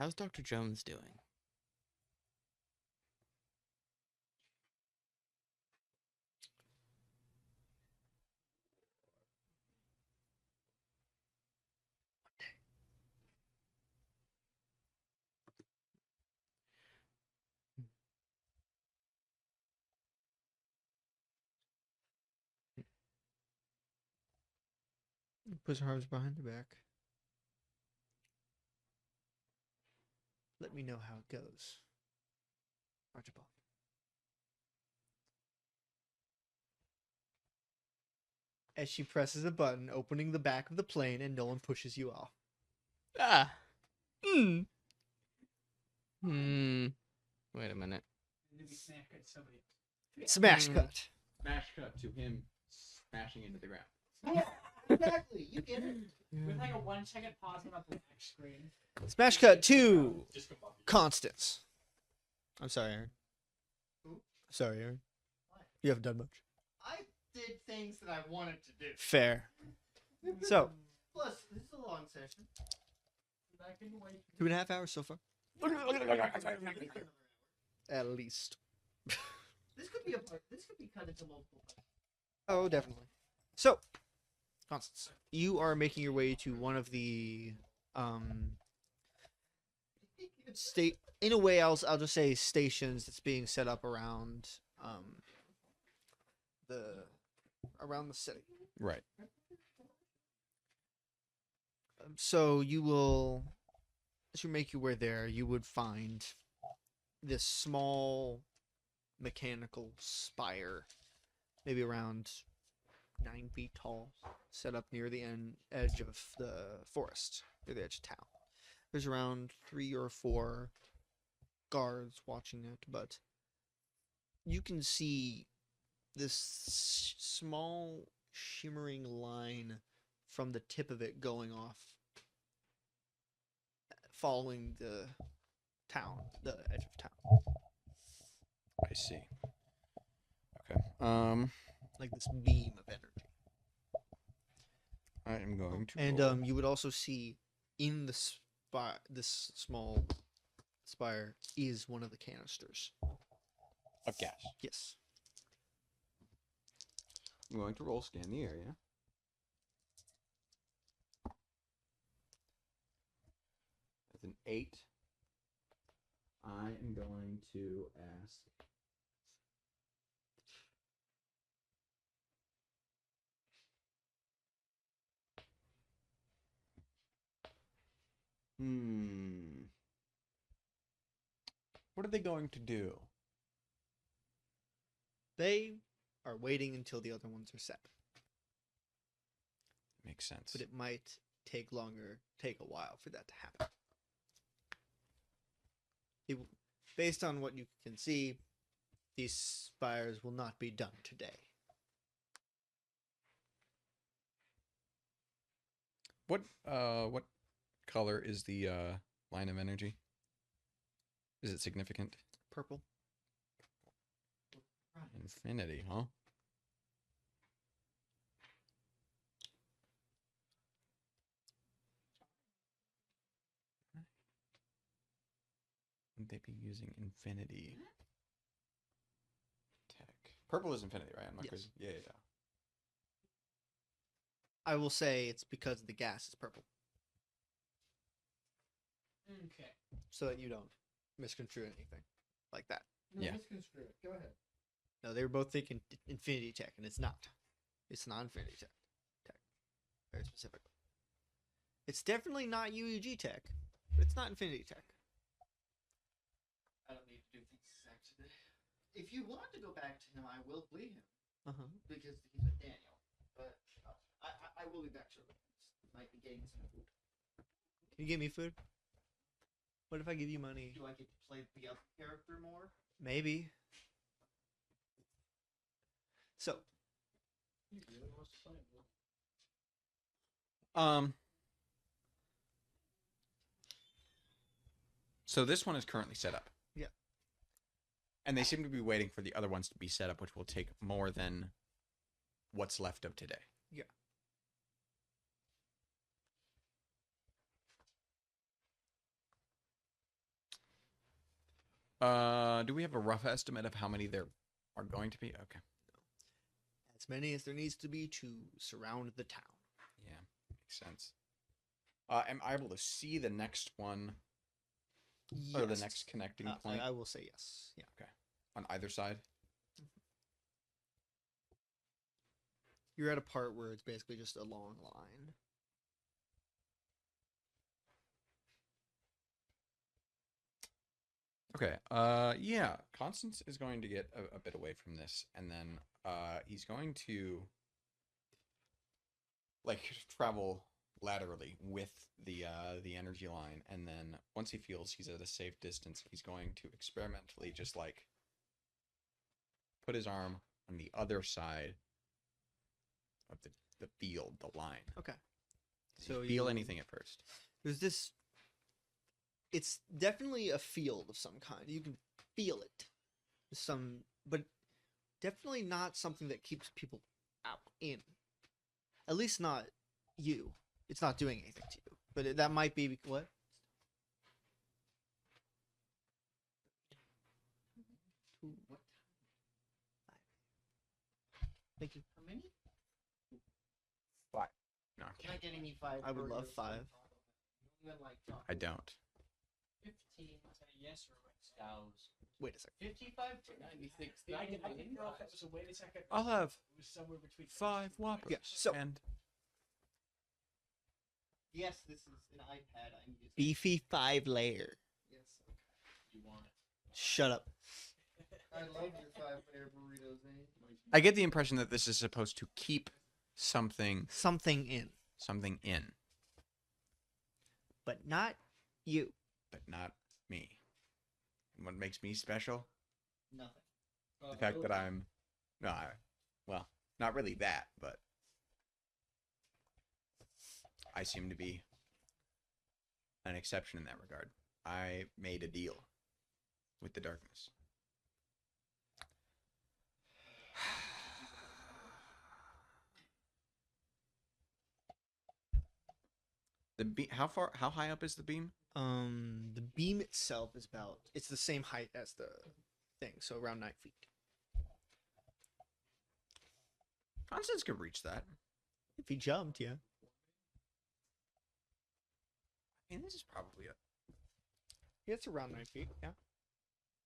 How's Dr. Jones doing? Puts her arms behind her back. Let me know how it goes. Archibald. As she presses a button, opening the back of the plane, and Nolan pushes you off. Ah. Hmm. Wait a minute. Smash Mm. cut. Smash cut to him smashing into the ground. Yeah, exactly. You get it. With like a 1 second pause on a black screen. Smash cut to Constance. I'm sorry, Aaron. Who? Sorry, Aaron. What? You haven't done much. I did things that I wanted to do. Fair. So, Plus, this is a long session. I can wait. 2.5 hours so far. At least. This could be a part. This could be cut into multiple parts. Oh, definitely. So, Constance, you are making your way to one of the state. In a way, I'll just say stations that's being set up around the city. Right. So you will, as you make your way there, you would find this small mechanical spire, maybe around 9 feet tall, set up near the edge of the forest, near the edge of town. There's around 3 or 4 guards watching it, but you can see this small shimmering line from the tip of it going off, following the town, the edge of town. I see. Okay. Like this beam of energy. I am going to. And roll. you would also see in the this small spire is one of the canisters. Of gas. Yes. I'm going to roll scan the area. That's an 8. I am going to ask. What are they going to do? They are waiting until the other ones are set, Makes sense. but it might take a while for that to happen. Based on what you can see, these spires will not be done today. What color is the line of energy? Is it significant? Purple. Infinity, huh? Would they be using infinity tech? Purple is infinity, right? I'm not Yes. crazy. Yeah. I will say it's because the gas is purple, Okay. so that you don't misconstrue anything like that. No, Yeah. misconstrue it. Go ahead. No, they were both thinking infinity tech, and it's not. It's not infinity tech. Very specifically. It's definitely not UEG tech, but it's not infinity tech. I don't need to do things exact today. If you want to go back to him, I will flee him Uh-huh. because he's with Daniel. But I will be back shortly. Might be getting some food. Can you give me food? What if I give you money? Do I get to play the other character more? Maybe. So, He really wants to play him. So this one is currently set up. Yeah. And they seem to be waiting for the other ones to be set up, which will take more than what's left of today. yeah. Do we have a rough estimate of how many there are going to be? Okay. As many as there needs to be to surround the town. Yeah, makes sense. Am I able to see the next one or the Yes. next connecting point I will say yes. Yeah. on either side? You're at a part where it's basically just a long line. Okay. Yeah. Constance is going to get a bit away from this, and then he's going to like travel laterally with the energy line, and then once he feels he's at a safe distance, he's going to experimentally just like put his arm on the other side of the field, the line. Okay. So you feel anything at first? There's this. It's definitely a field of some kind. You can feel it. But definitely not something that keeps people out in. At least not you. It's not doing anything to you. But that might be what? What? Thank you. How many? 5. No, Can I get any 5? I would love 5. Even like I don't. 15. Is that a yes or a scows? Wait a second. 55 to 96. I didn't know if it was a wait a second. I'll have It was somewhere between 5 whoppers. Yeah, so- and Yes, this is an iPad I'm using. Beefy 5-layer. Yes. Okay. You want it? Shut up. I love your 5-layer burritos, eh? I get the impression that this is supposed to keep something Something in. in, But not you. but not me. And what makes me special? Nothing. The fact that I'm well, not really that, but I seem to be an exception in that regard. I made a deal with the darkness. How high up is the beam? The beam itself is it's the same height as the thing, so around 9 feet. Constance could reach that. If he jumped, yeah. I mean, this is probably a... Yeah, it's around 9 feet, yeah.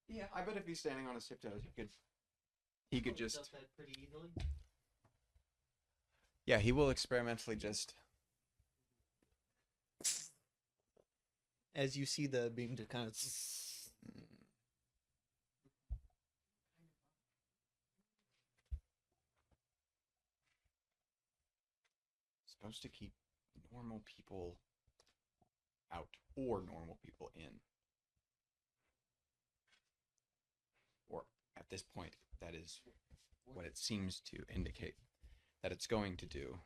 Yeah, I bet if he's standing on his tiptoes, he could just... Does that pretty easily. Yeah, he will experimentally just... As you see the beam to kind of... Supposed to keep normal people out or normal people in. Or at this point, that is what it seems to indicate that it's going to do.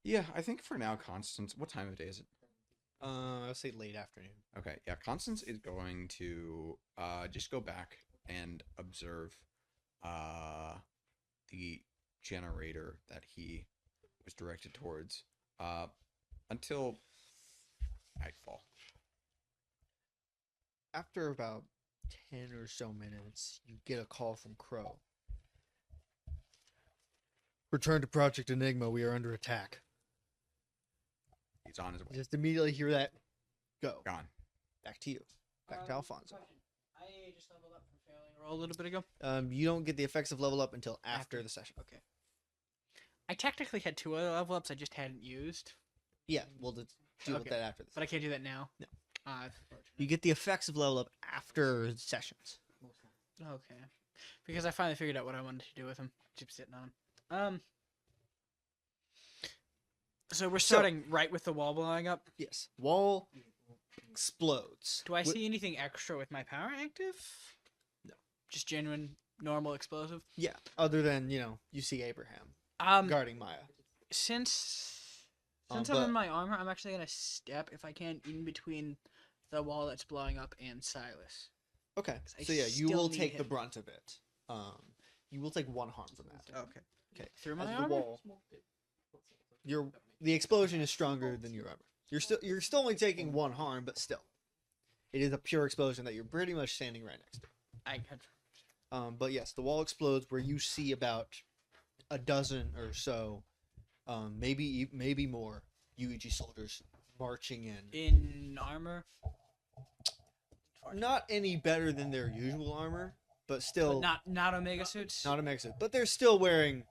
Yeah, I think for now, Constance... What time of day is it? I'll say late afternoon. Okay, yeah, Constance is going to just go back and observe the generator that he was directed towards until nightfall. After about 10 or so minutes, you get a call from Crow. Return to Project Enigma. We are under attack. He's on his way. Just immediately hear that. Go. Gone. Back to you. Back to Alfonso. Question. I just leveled up from failing a roll a little bit ago. You don't get the effects of level up until after the session. Okay. I technically had 2 other level ups I just hadn't used, Yeah, we'll deal with Okay. that after this. but I can't do that now. No. That's You get the effects of level up after sessions. okay. Because I finally figured out what I wanted to do with him. Keep sitting on him. So we're starting right with the wall blowing up. Yes. Wall explodes. Do I see anything extra with my power active? No. Just genuine, normal explosive. Yeah. Other than, you see Abraham guarding Maya. Since Um, I'm but- in my armor, I'm actually gonna step if I can in between the wall that's blowing up and Silas. Okay. I So yeah, you still will need take the him. brunt of it. You will take 1 harm from that. Okay. Okay. Through my As the armor? wall, the explosion is stronger than your armor. You're still only taking 1 harm, but still, it is a pure explosion that you're pretty much standing right next to. I got. But yes, the wall explodes where you see about a dozen or so, maybe more UEG soldiers marching in. In armor. Not any better than their usual armor, but still But not Omega suits. not a mix it. But they're still wearing,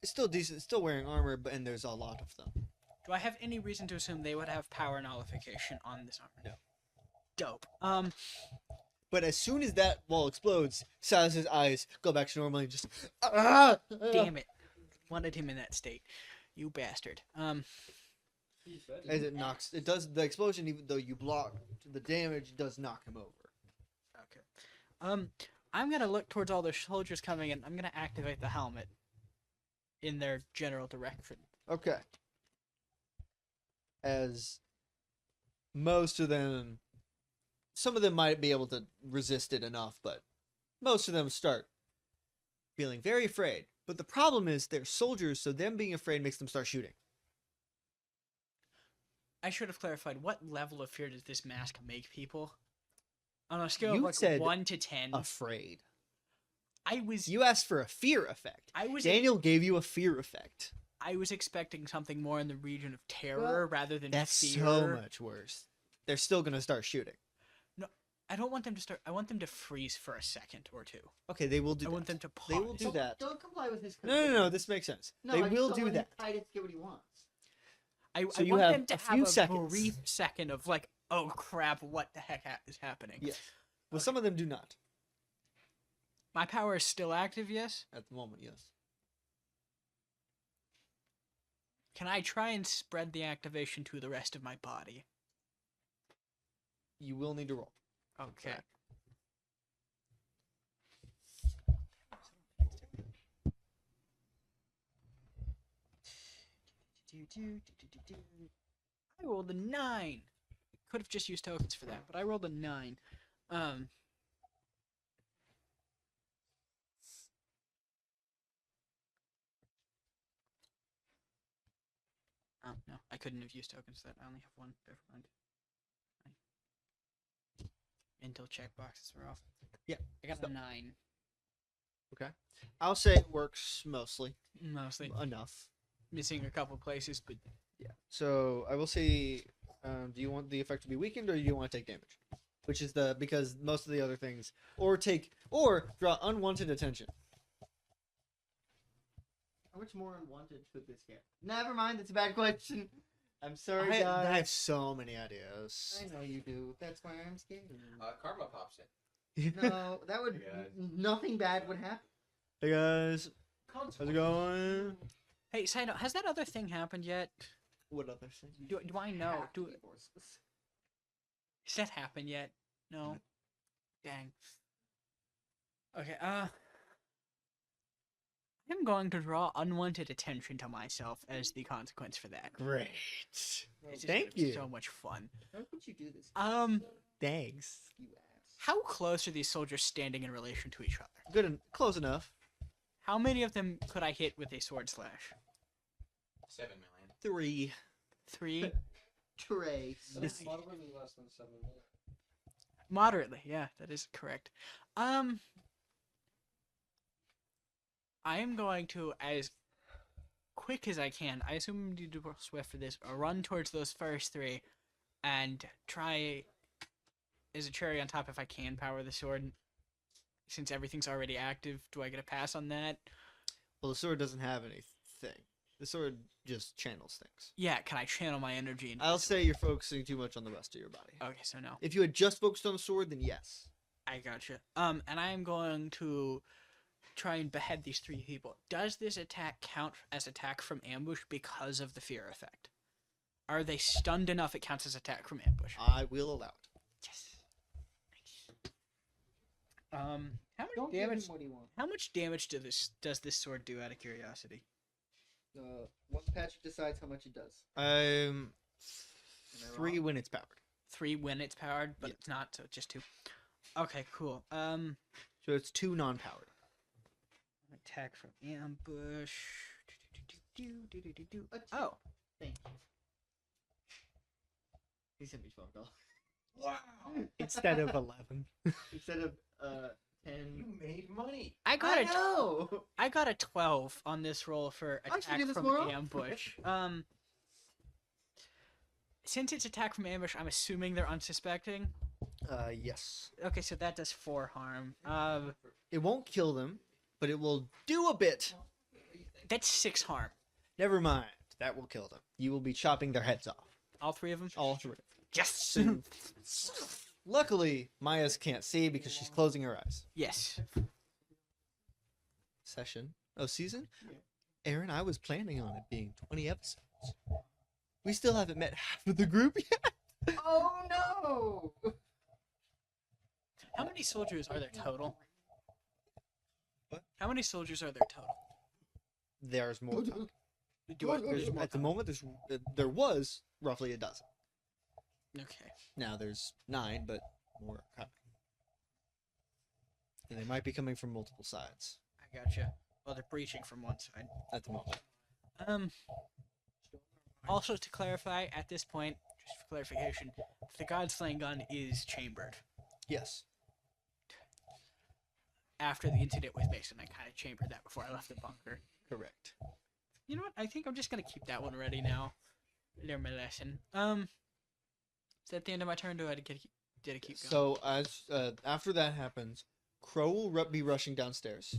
it's still decent, still wearing armor, and there's a lot of them. Do I have any reason to assume they would have power nullification on this armor? No. Dope. But as soon as that wall explodes, Silas's eyes go back to normal and just ah! Damn it. Wanted him in that state. You bastard. As it knocks, it does the explosion. Even though you block the damage, does knock him over. Okay. I'm gonna look towards all the soldiers coming in. I'm gonna activate the helmet in their general direction. Okay. As most of them, some of them might be able to resist it enough, but most of them start feeling very afraid. But the problem is they're soldiers, so them being afraid makes them start shooting. I should have clarified what level of fear does this mask make people? On a scale You of like said 1 to 10, Afraid. I was You asked for a fear effect. Daniel gave you a fear effect. I was expecting something more in the region of terror rather than That's fear. so much worse. They're still gonna start shooting. I don't want them to start. I want them to freeze for a second or two. Okay, they will do I that. want them to pause. They will do that. Don't comply with his. No. This makes sense. No, They I just will don't do want him that. to fight get what he wants. I So you want have them to a have few a seconds. brief second of like, oh crap, what the heck is happening? Yes. Well, some of them do not. My power is still active, yes? At the moment, yes. Can I try and spread the activation to the rest of my body? You will need to roll. Okay. I rolled a 9. Could have just used tokens for that, but I rolled a 9. Oh, no, I couldn't have used tokens for that. I only have one. Never mind. Until checkboxes were off. Yeah, I got so- a 9. I'll say it works mostly. Mostly. Enough. Missing a couple places, but Yeah. So I will say, do you want the effect to be weakened or do you want to take damage? Which is because most of the other things, or draw unwanted attention. How much more unwanted could this get? Never mind, it's a bad question. I'm sorry, I have guys. so many ideas. I know you do. That's why I'm scared. Karma pops in. No, that would. Hey, guys. Nothing bad would happen. Hey guys, how's it going? hey, side note, has that other thing happened yet? What other thing? Do I know? Have to Do be more specific. Has that happened yet? No. Dang. Okay. I'm going to draw unwanted attention to myself as the consequence for that. Great. It's just Thank gonna be you. So much fun. How could you do this? Thanks. You ass. How close are these soldiers standing in relation to each other? Good and close enough. How many of them could I hit with a sword slash? 7 million. 3. 3? Trace. This- Moderately less than 7 minutes. Moderately, yeah, that is correct. I am going to, as quick as I can, I assume I'm going to do swift for this, run towards those first 3 and try, as a cherry on top, if I can power the sword. Since everything's already active, do I get a pass on that? Well, the sword doesn't have anything. The sword just channels things. Yeah, can I channel my energy into I'll this? say you're focusing too much on the rest of your body. Okay, so no. If you had just focused on the sword, then yes. I gotcha. And I am going to try and behead these 3 people. Does this attack count as attack from ambush because of the fear effect? Are they stunned enough it counts as attack from ambush? I will allow it. Yes. How much Don't give him damage? what he wants. How much damage does this sword do? Out of curiosity. Once Patrick decides how much it does. 3 when it's powered. 3 when it's powered, but Yeah. it's not, so it's just 2. Okay, cool. So it's 2 non-powered. Attack from ambush. Oh, Thank you. He sent me $12 Wow. Instead of 11. instead of 10. You made money. I got I a know. I got a 12 on this roll for I should attack do this from more often. ambush. Since it's attack from ambush, I'm assuming they're unsuspecting. Yes. Okay, so that does 4 harm. It won't kill them, but it will do a bit. That's 6 harm. Never mind. That will kill them. You will be chopping their heads off. All 3 of them. All three. Yes. Luckily, Maya's can't see because she's closing her eyes. Yes. Session. Oh, season? Aaron, I was planning on it being 20 episodes. We still haven't met half of the group yet. Oh no! How many soldiers are there total? What? How many soldiers are there total? There's more. There's more At the coming. moment, there was roughly a dozen. Okay. Now there's 9, but more are coming. And they might be coming from multiple sides I gotcha. Well, they're breaching from one side. at the moment. Also, to clarify, at this point, just for clarification, the Godslaying gun is chambered. Yes. After the incident with Mason, I kind of chambered that before I left the bunker. Correct. You know what? I think I'm just gonna keep that one ready now. Learn my lesson. Is that the end of my turn? Did I keep going? So as after that happens, Crow will be rushing downstairs.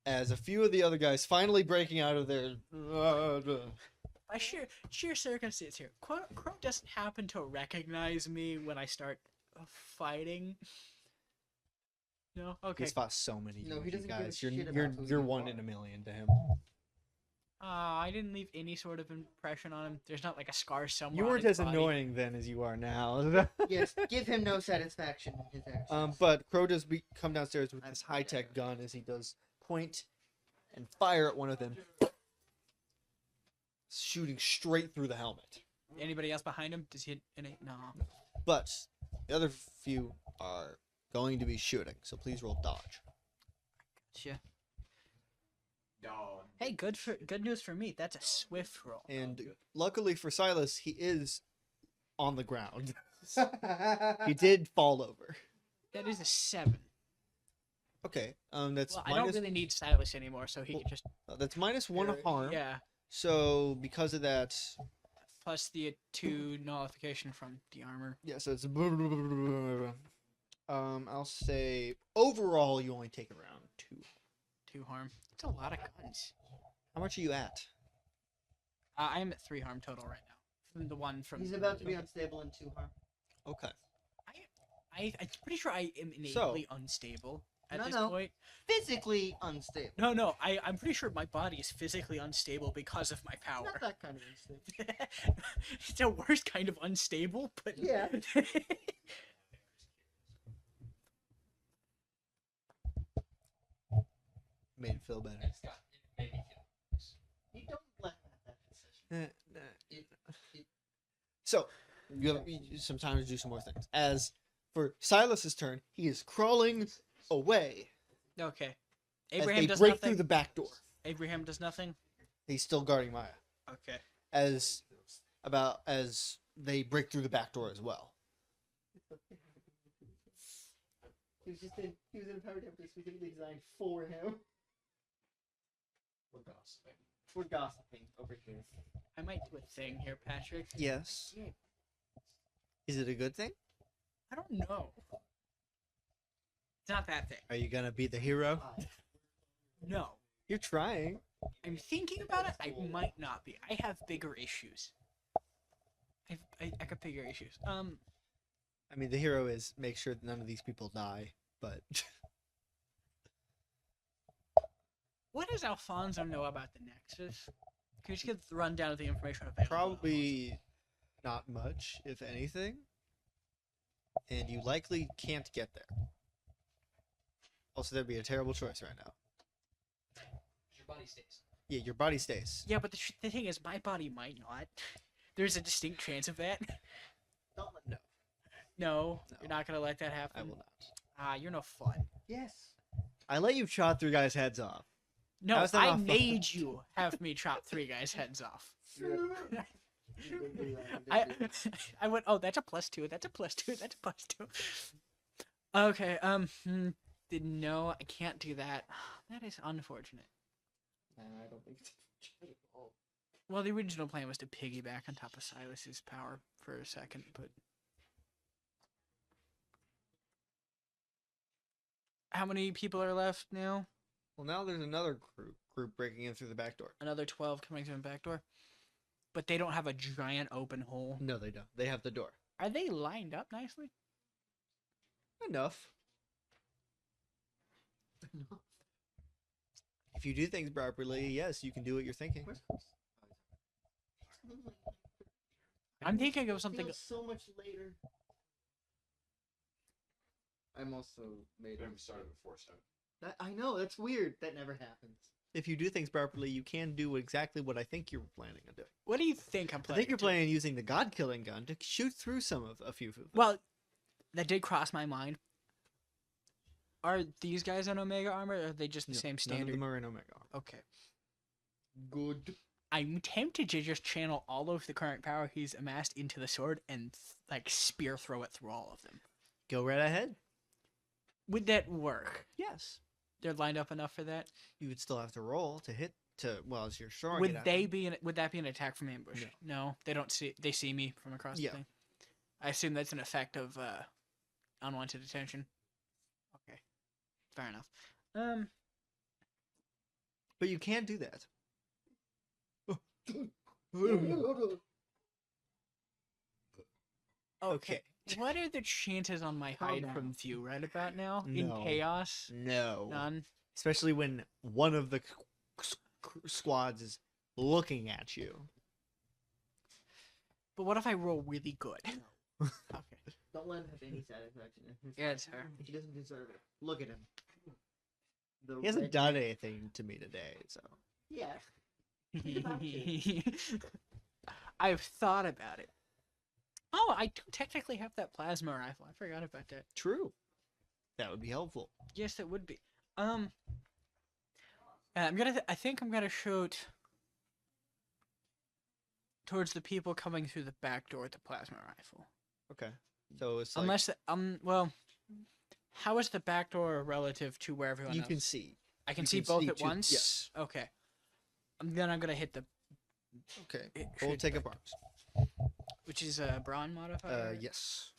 As a few of the other guys finally breaking out of their By sheer circumstance here, Crow doesn't happen to recognize me when I start fighting. No, okay. He's fought so many No, he you doesn't give a guys. shit about You're who you're you one are. in a million to him. I didn't leave any sort of impression on him. There's not like a scar somewhere. You on weren't his as body. annoying then as you are now. Yes, give him no satisfaction in his actions. But Crow does come downstairs with I this forget. high-tech gun as he does point and fire at one of them, shooting straight through the helmet. Anybody else behind him? Does he hit any? No. But the other few are going to be shooting, so please roll dodge. Gotcha. Dog. Hey, good news for me. That's a swift roll. And luckily for Silas, he is on the ground. He did fall over. That is a 7. Okay, that's Well, I don't minus. really need Silas anymore, so he Well, can just That's minus 1 harm. Yeah. So because of that, Plus the 2 nullification from the armor. yeah. So it's I'll say overall you only take around 2. 2 harm. It's a lot of guns. How much are you at? I am at 3 harm total right now. From the one from. He's about to be unstable in 2 harm. Okay. I'm pretty sure I am innately So- unstable at No, this no. point. Physically unstable. No. I'm pretty sure my body is physically unstable because of my power. Not that kind of unstable. It's the worst kind of unstable, but Yeah. Made it feel better. You don't laugh at that decision. So you sometimes do some more things. As for Silas's turn, he is crawling away Okay. as Abraham they does break nothing. through the back door. Abraham does nothing. He's still guarding Maya. Okay. As they break through the back door as well. He was in a power template specifically designed for him. We're gossiping over here. I might do a thing here, Patrick. Yes. Is it a good thing? I don't know. It's not that thing. Are you gonna be the hero? No. You're trying. I'm thinking about it. I might not be. I have bigger issues. I got bigger issues. I mean, the hero is make sure that none of these people die, but What does Alfonso know about the Nexus? Can you just give the rundown of the information available? probably not much, if anything. And you likely can't get there. Also, that'd be a terrible choice right now. Your body stays. Yeah, your body stays. Yeah, but the thing is, my body might not. There's a distinct chance of that. Don't let No, No. you're not gonna let that happen. I will not. Ah, you're no fun. Yes. I let you chop 3 guys' heads off. No, How's that I not fun? made you have me chop 3 guys' heads off. You did do that. You I did do that. I went, oh, that's a +2. That's a +2. That's a +2. Okay. No, I can't do that. That is unfortunate. Nah, I don't think it's oh. Well, the original plan was to piggyback on top of Silas's power for a second, but how many people are left now? Well, now there's another group breaking in through the back door. Another 12 coming through the back door, but they don't have a giant open hole. No, they don't. They have the door. Are they lined up nicely? Enough. If you do things properly, yes, you can do what you're thinking. Where's Chris? I'm thinking of something. Feels so much later. I'm also made We of haven't started before 7. that. I know that's weird. That never happens. If you do things properly, you can do exactly what I think you're planning on doing. What do you think I'm I planning? think you're to do? planning on using the god-killing gun to shoot through a few of them. Well, that did cross my mind. Are these guys in Omega armor, or are they just the No, same none of standard? them are in Omega. Okay. Good. I'm tempted to just channel all of the current power he's amassed into the sword and like spear throw it through all of them. Go right ahead. Would that work? Yes. They're lined up enough for that. You would still have to roll to hit as you're throwing it Would at they them. be? Would that be an attack from ambush? No, they don't see. They see me from across Yeah. the thing. I assume that's an effect of unwanted attention. Okay, fair enough. But you can do that. Okay. What are the chances on my Calm hide down. from view right about now? In No. chaos? No. None. Especially when one of the squads is looking at you. But what if I roll really good? Okay. Don't let him have any satisfaction. Yeah, it's fair. He doesn't deserve it. Look at him. The He hasn't red- done anything to me today, so. Yeah. I've thought about it. Oh, I do technically have that plasma rifle. I forgot about that. True. That would be helpful. Yes, it would be. I'm gonna. I think I'm gonna shoot towards the people coming through the back door with the plasma rifle. Okay. So it's like Unless well, how is the back door relative to where everyone you else? can see. I can you see can both see at two- once. yes. Okay. Then I'm gonna hit the. Okay. It We'll should take be- up arms. Which is a brawn modifier. Yes.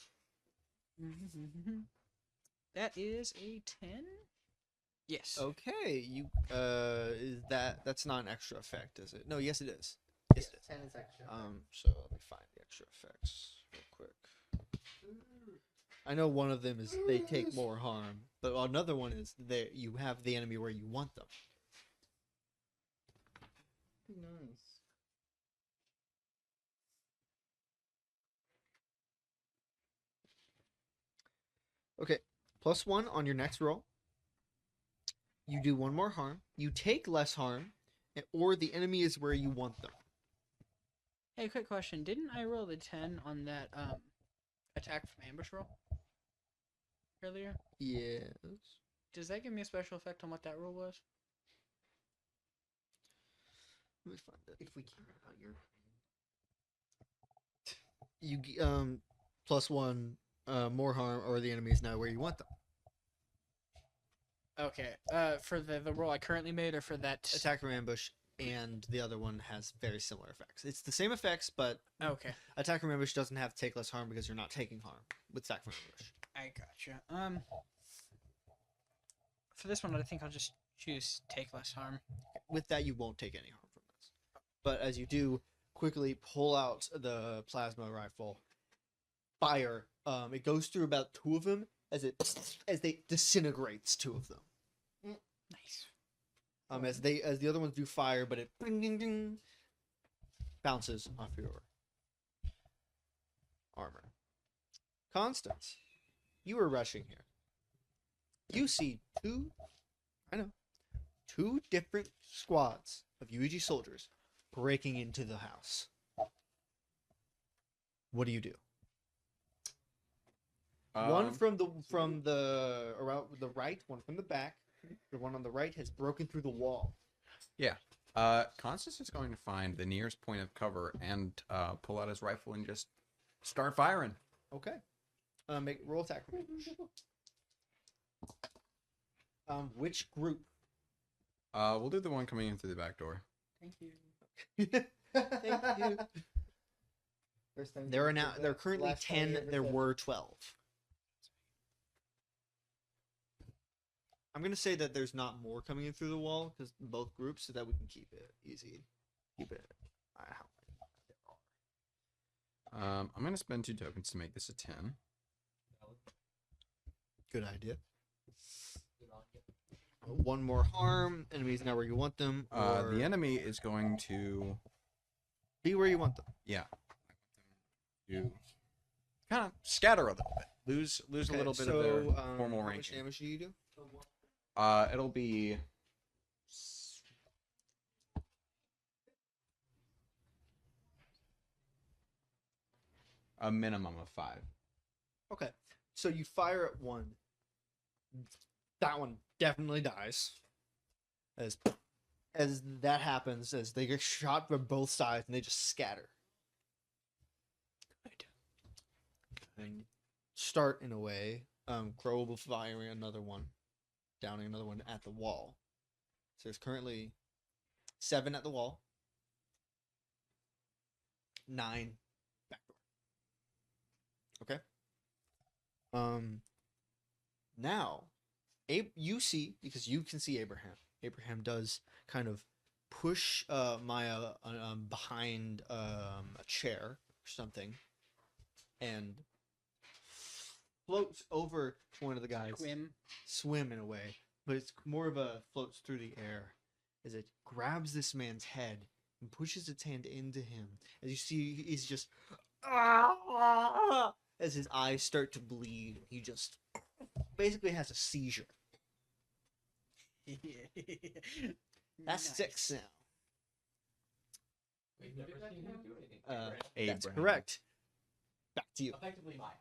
That is a 10. Yes. Okay. You is that's not an extra effect, is it? No, yes it is. Yes it is. 10 is extra. So let me find the extra effects real quick. I know one of them is they take more harm, but another one is that you have the enemy where you want them. Nice. Okay, +1 on your next roll. You do 1 more harm. You take less harm, or the enemy is where you want them. Hey, quick question. Didn't I roll the 10 on that attack from ambush roll earlier? Yes. Does that give me a special effect on what that roll was? Let me find it. If we care about your. You +1 more harm, or the enemy is now where you want them. Okay. For the roll I currently made, or for that? Attack from ambush, and the other one has very similar effects. It's the same effects, but Okay. attack from ambush doesn't have to take less harm because you're not taking harm with attack from ambush. I gotcha. For this one, I think I'll just choose take less harm. With that, you won't take any harm from this. But as you do, quickly pull out the plasma rifle, fire. It goes through about 2 of them as they disintegrates 2 of them. Nice. As the other ones do fire, but it ding, ding, ding, bounces off your armor. Constance, you are rushing here. You see 2 different squads of UEG soldiers breaking into the house. What do you do? One from the around the right, one from the back, The one on the right has broken through the wall. Constance is going to find the nearest point of cover and pull out his rifle and just start firing. Okay. Make roll attack. Which group? We'll do the one coming in through the back door. Thank you. Thank you. First time There are you now. did There are that. currently Last time you 10. ever There said- were 12. I'm gonna say that there's not more coming in through the wall because both groups, so that we can keep it easy. Keep it. How many there are. I'm gonna spend 2 tokens to make this a 10. Good idea. One more harm. Enemies not where you want them. Or The enemy is going to be where you want them. kind of scatter a little bit, lose a Okay, little bit so, of their formal how much range. damage do you do? It'll be a minimum of 5. Okay. So you fire at one. That one definitely dies. As that happens, as they get shot from both sides and they just scatter. Good. And start in a way. Crow will be firing another one. Downing another one at the wall. So there's currently 7 at the wall. 9 back door. Okay. Now, you see, because you can see Abraham. Abraham does kind of push Maya behind a chair or something, and floats over to one of the guys. Swim in a way, but it's more of a floats through the air as it grabs this man's head and pushes its hand into him. As you see, he's just as his eyes start to bleed. He just basically has a seizure. That's 6 now. We've never seen him do anything. That's Abraham. correct. Back to you. Effectively Maya.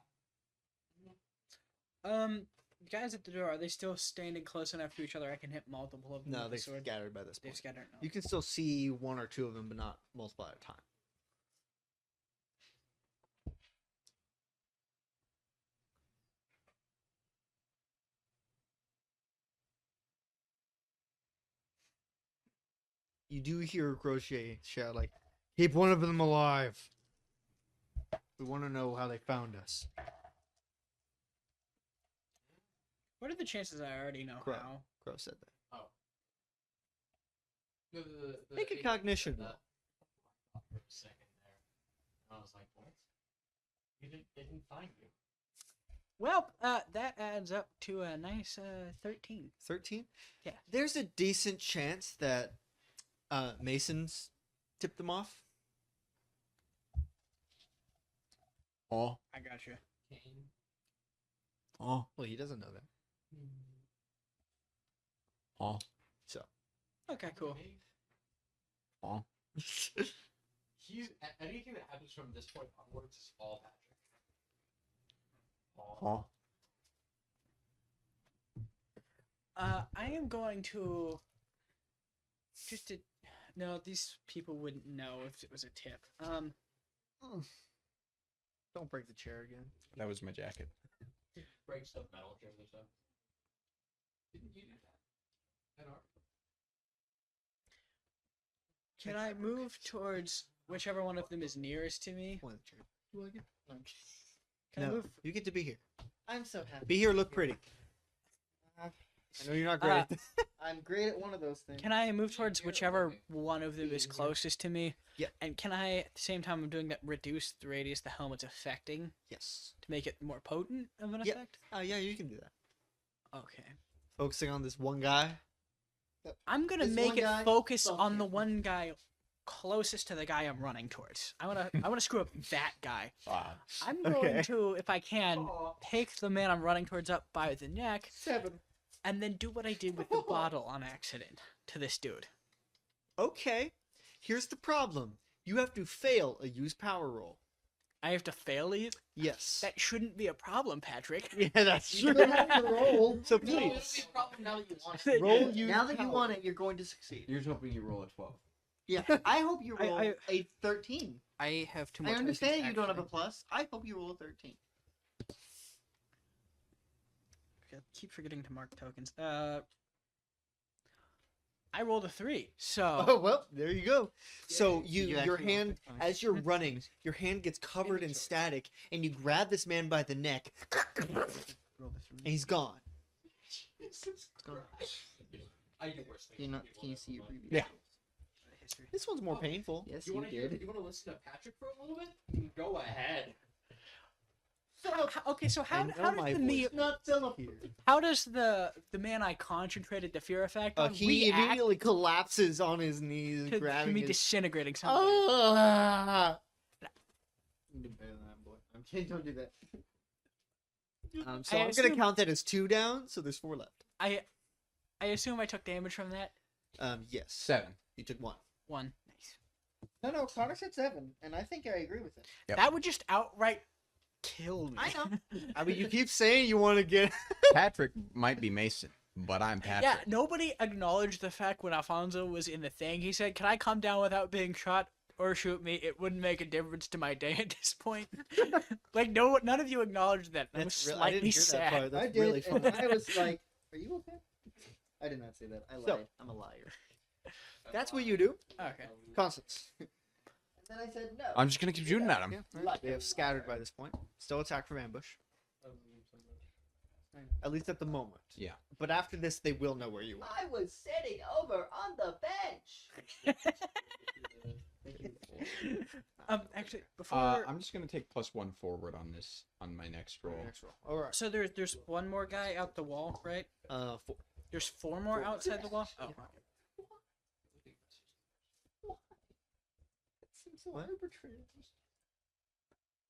Guys at the door, are they still standing close enough to each other I can hit multiple of them No, with they're the sword? scattered by this They've point. scattered. No. You can still see 1 or 2 of them, but not multiple at a time. You do hear Crochet shout like, "Keep one of them alive. We want to know how they found us." What are the chances I already know Crow. how? Crow said that. No, Make a cognition roll. For a second there, and I was like, "What? They didn't find you." Well, that adds up to a nice 13. 13? Yeah. There's a decent chance that Mason's tipped them off. Oh, I got you. Kane. oh, Well, he doesn't know that. oh, So. Okay, cool. oh. He's anything that happens from this point onwards is all Patrick. Oh. I am going to no, these people wouldn't know if it was a tip. Don't break the chair again. That was my jacket. Break stuff metal chairs or stuff. Didn't you do that? At our Can I move towards whichever one of them is nearest to me? One of the chairs. You like it? Can I No, move? you get to be here. I'm so happy. Be here, look pretty. Uh, I know you're not great at this. I'm great at one of those things. Can I move towards whichever one of them is closest to me? Yeah. And can I, at the same time I'm doing that, reduce the radius the helmet's affecting Yes. to make it more potent of an Yep. effect? Yeah, you can do that. Okay. Focusing on this one guy. I'm gonna This make one it guy, focus fuck on the him. one guy closest to the guy I'm running towards. I wanna screw up that guy. I'm going Okay. to, if I can, pick the man I'm running towards up by the neck 7. and then do what I did with the bottle on accident to this dude. Okay. Here's the problem. You have to fail a use power roll. I have to fail these? Yes. That shouldn't be a problem, Patrick. Yeah, that's You true. don't have to roll. So No, it'll please be a problem now that you want it. roll use Now that you power. want it, you're going to succeed. You're just hoping you roll a 12. Yeah, I hope you roll I- a 13. I have too I much. understand you don't have a plus. I hope you roll a 13. I keep forgetting to mark tokens. I rolled a 3, so Oh well, there you go. So You your actually rolled hand, it, fine. as you're running, your hand gets covered in static, and you grab this man by the neck, roll the and 3. he's gone. I do worse things. Can you see your previous? Yeah. History. This one's more painful. Yes, You you want to did. You want to listen to Patrick for a little bit? Go ahead. Okay, so how I know does my the voice. me Not Philip. Here. how does the man I concentrated the fear effect on He react immediately collapses on his knees, to grabbing me his. disintegrating something? Ah! You did better than that, boy. I'm kidding. Don't do that. So I I'm gonna assume- count that as 2 down. So there's 4 left. I assume I took damage from that. Yes. 7. You took 1. 1. Nice. No, Connor said 7, and I think I agree with it. Yep. That would just outright kill me. I know. I mean, you keep saying you want to get. Patrick might be Mason, but I'm Patrick. Yeah, nobody acknowledged the fact when Alfonso was in the thing. He said, "Can I come down without being shot or shoot me? It wouldn't make a difference to my day at this point." Like none of you acknowledged that. I was That's real. I slightly didn't hear sad. that part. That's I did, really and funny. I was like, "Are you okay?" I did not say that. I lied. So- I'm a liar. That's what you do. Okay. Constance. And then I said no. I'm just gonna keep shooting at him. Yeah, right. They have scattered by this point. Still attack from ambush. At least at the moment. Yeah. But after this, they will know where you are. I was sitting over on the bench. Actually, before I'm just gonna take +1 forward on this on my next roll. Next roll. All right. so there's one more guy out the wall, right? 4. There's 4 more outside the wall. Oh, It seems so What? arbitrary.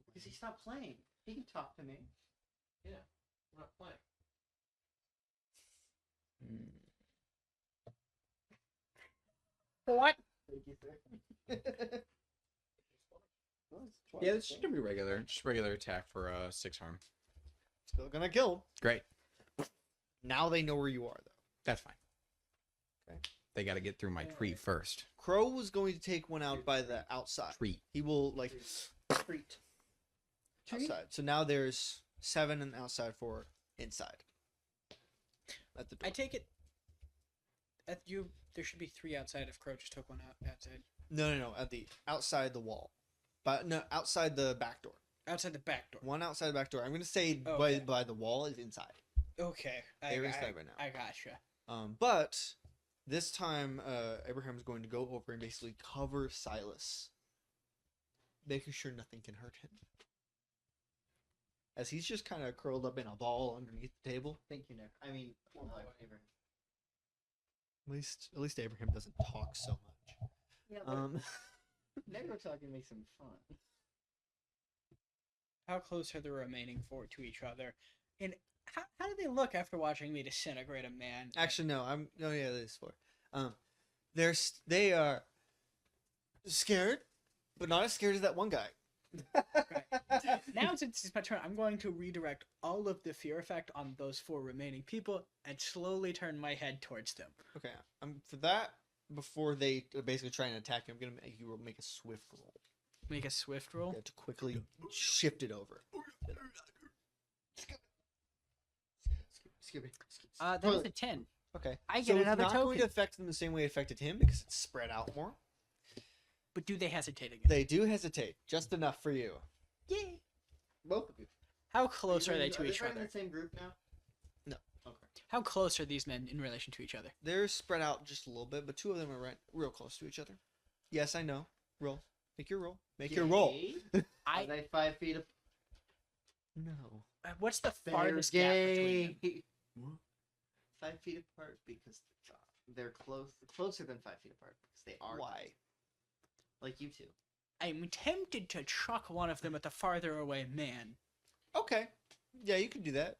Because he stopped playing. He can talk to me. We're not playing. what? Thank you, sir. Yeah, this is gonna be regular. Just regular attack for 6 harm. Still gonna kill. Great. Now they know where you are, though. That's fine. Okay. They got to get through my tree first. Crow was going to take one out by the outside. Tree. He will, like, Treat. outside. So now there's 7 and outside, 4 inside. At the door. I take it. There should be 3 outside if Crow just took one out outside. No. At the outside the wall. But no, outside the back door. Outside the back door. One outside the back door. I'm gonna say Okay. by the wall is inside. Okay. They're inside right now. I gotcha. But this time, Abraham's going to go over and basically cover Silas, making sure nothing can hurt him. As he's just kind of curled up in a ball underneath the table. Thank you, Nick. I mean, Abraham. At least Abraham doesn't talk so much. Yeah, Negro talking makes him fun. How close are the remaining 4 to each other? And how do they look after watching me disintegrate a man? Actually, no. Oh yeah, there's 4. They are scared, but not as scared as that one guy. Now, since it's my turn, I'm going to redirect all of the fear effect on those 4 remaining people and slowly turn my head towards them. Okay, for that. Before they basically try and attack you, I'm gonna make you make a swift roll. Make a swift roll. Yeah, to quickly shift it over. Skip it. That is a 10. Okay. I get so another it's not going token. to affect them the same way it affected him because it's spread out more. But do they hesitate again? They do hesitate, just enough for you. Yay! Both of you. How close are they to Are each they in other? the same group now? No. Okay. How close are these men in relation to each other? They're spread out just a little bit, but 2 of them are real close to each other. Yes, I know. Roll. Make your roll. Make your roll. Gay? Are I they 5 feet apart? No. what's the They're farthest gap between them? 5 feet apart because they're closer than 5 feet apart because they are. Why? Like you two. I'm tempted to chuck one of them at the farther away man. Okay. Yeah, you can do that.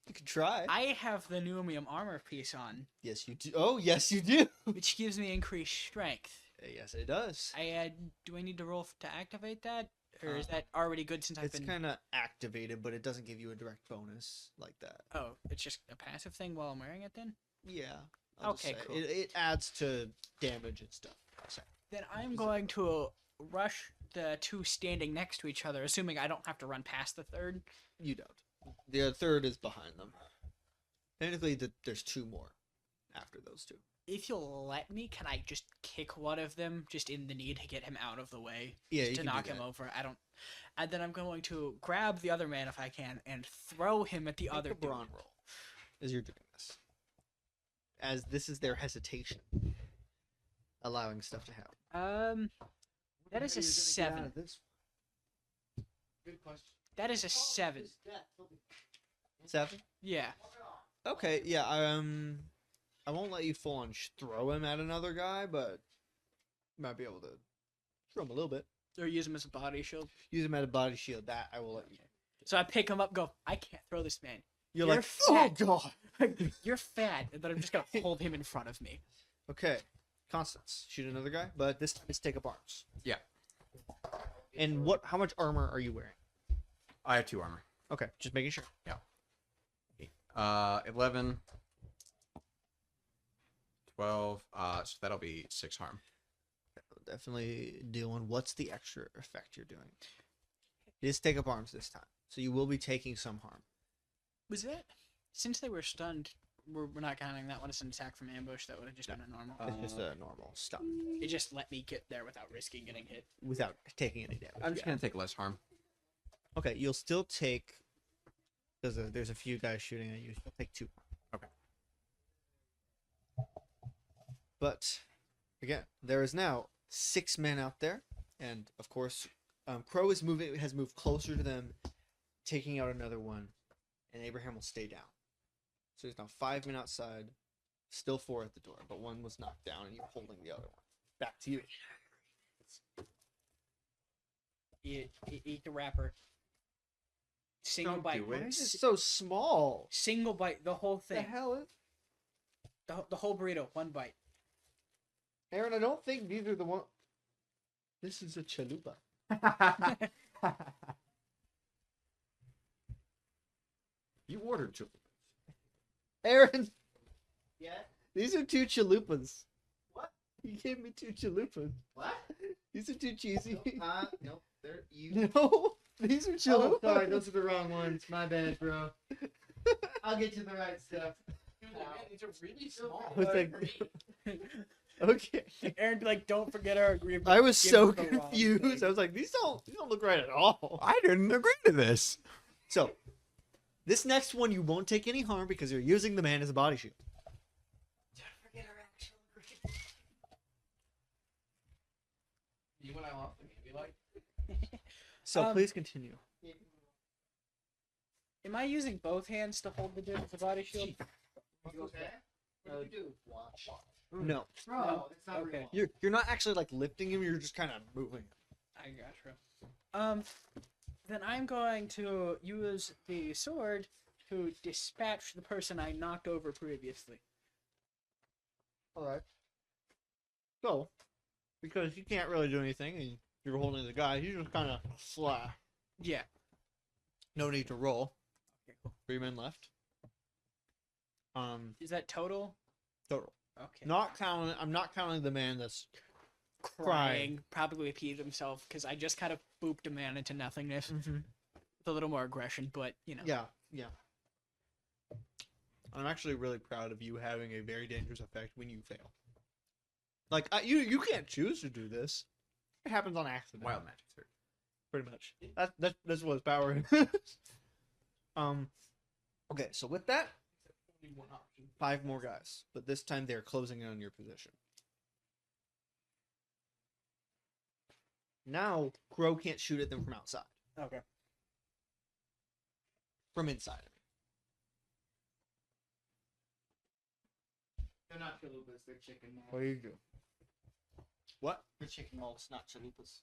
You can try. I have the pneumium armor piece on, Yes, you do. Oh, yes, you do. which gives me increased strength. Yes, it does. Do I need to roll to activate that? or is that already good since I've It's been? kind of activated, but it doesn't give you a direct bonus like that. Oh, it's just a passive thing while I'm wearing it. Then Yeah. I'll just Okay, say. cool. It adds to damage and stuff. So, I'm going to rush the two standing next to each other, assuming I don't have to run past the third. you don't. The third is behind them. Technically, there's two more after those two. If you'll let me, can I just kick one of them just in the need to get him out of the way? Yeah, Just you to can do knock him that. over. I don't. And then I'm going to grab the other man if I can and throw him at the Make other a brawn dude. roll as you're doing this. As this is their hesitation, allowing stuff to happen. That is a 7. Good question. That is a 7. 7. Yeah. Okay, yeah. I won't let you full on throw him at another guy, but you might be able to throw him a little bit. Or use him as a body shield. Use him as a body shield. That I will let you. So I pick him up, go, I can't throw this man. You're You're like, fat. oh god. You're fat, but I'm just gonna hold him in front of me. Okay, Constance, shoot another guy, but this time it's take up arms. Yeah. And what? How much armor are you wearing? I have 2 armor. Okay, just making sure. 11, 12. So that'll be 6 harm. Definitely doing. What's the extra effect you're doing? It is take up arms this time, so you will be taking some harm. Was that since they were stunned? We're not counting that one as an attack from ambush. That would have just been a normal. It's just a normal stop It just let me get there without risking getting hit. without taking any damage. I'm just gonna take less harm. Okay, you'll still take. Because there's a few guys shooting at you. You'll take 2. Okay. But again, there is now 6 men out there, and of course, Crow has moved closer to them, taking out another one, and Abraham will stay down. So there's now 5 men outside, still 4 at the door, but one was knocked down, and you're holding the other one. Back to you. Eat the wrapper. Single Don't bite. do it. Why is it so small? Single bite. The whole What the thing. hell is? The whole burrito. One bite. Aaron, I don't think these are the one. This is a chalupa. You ordered chili. Aaron, Yeah? these are 2 chalupas. What? You gave me 2 chalupas. What? These are too cheesy. Nope. They're you. No, these are chalupas. Oh, sorry, those are the wrong ones. My bad, bro. I'll get you the right stuff. These are really small. I was like, okay. Aaron be like, don't forget our agreement. I was Give so us the wrong confused. thing." I was like, these don't look right at all. I didn't agree to this. So, this next one you won't take any harm because you're using the man as a body shield. Don't forget our actual agreement. You and I lost the game. Like, So Um, please continue. Am I using both hands to hold the dude as a body shield? You okay? What did you do? Watch. No, Bro, No. it's not Okay. real. you're not actually like lifting him. You're just kind of moving. I gotcha. Then I'm going to use the sword to dispatch the person I knocked over previously. All right. So, because you can't really do anything, and you're holding the guy, you just kind of slash. Yeah. No need to roll. Okay, cool. 3 men left. Is that total? Total. Okay. Not counting. I'm not counting the man that's Crying. Probably peed himself because I just kind of booped a man into nothingness. With a little more aggression, but you know. Yeah, yeah. I'm actually really proud of you having a very dangerous effect when you fail. Like you can't choose to do this. It happens on accident. Wild magic, sir. Pretty much. That's what his power is. Okay, so with that, only one option. 5 more guys, but this time they're closing in on your position. Now, Crow can't shoot at them from outside. Okay. From inside. They're not chalupas, they're chicken malls. What do you do? What? They're chicken malls, not chalupas.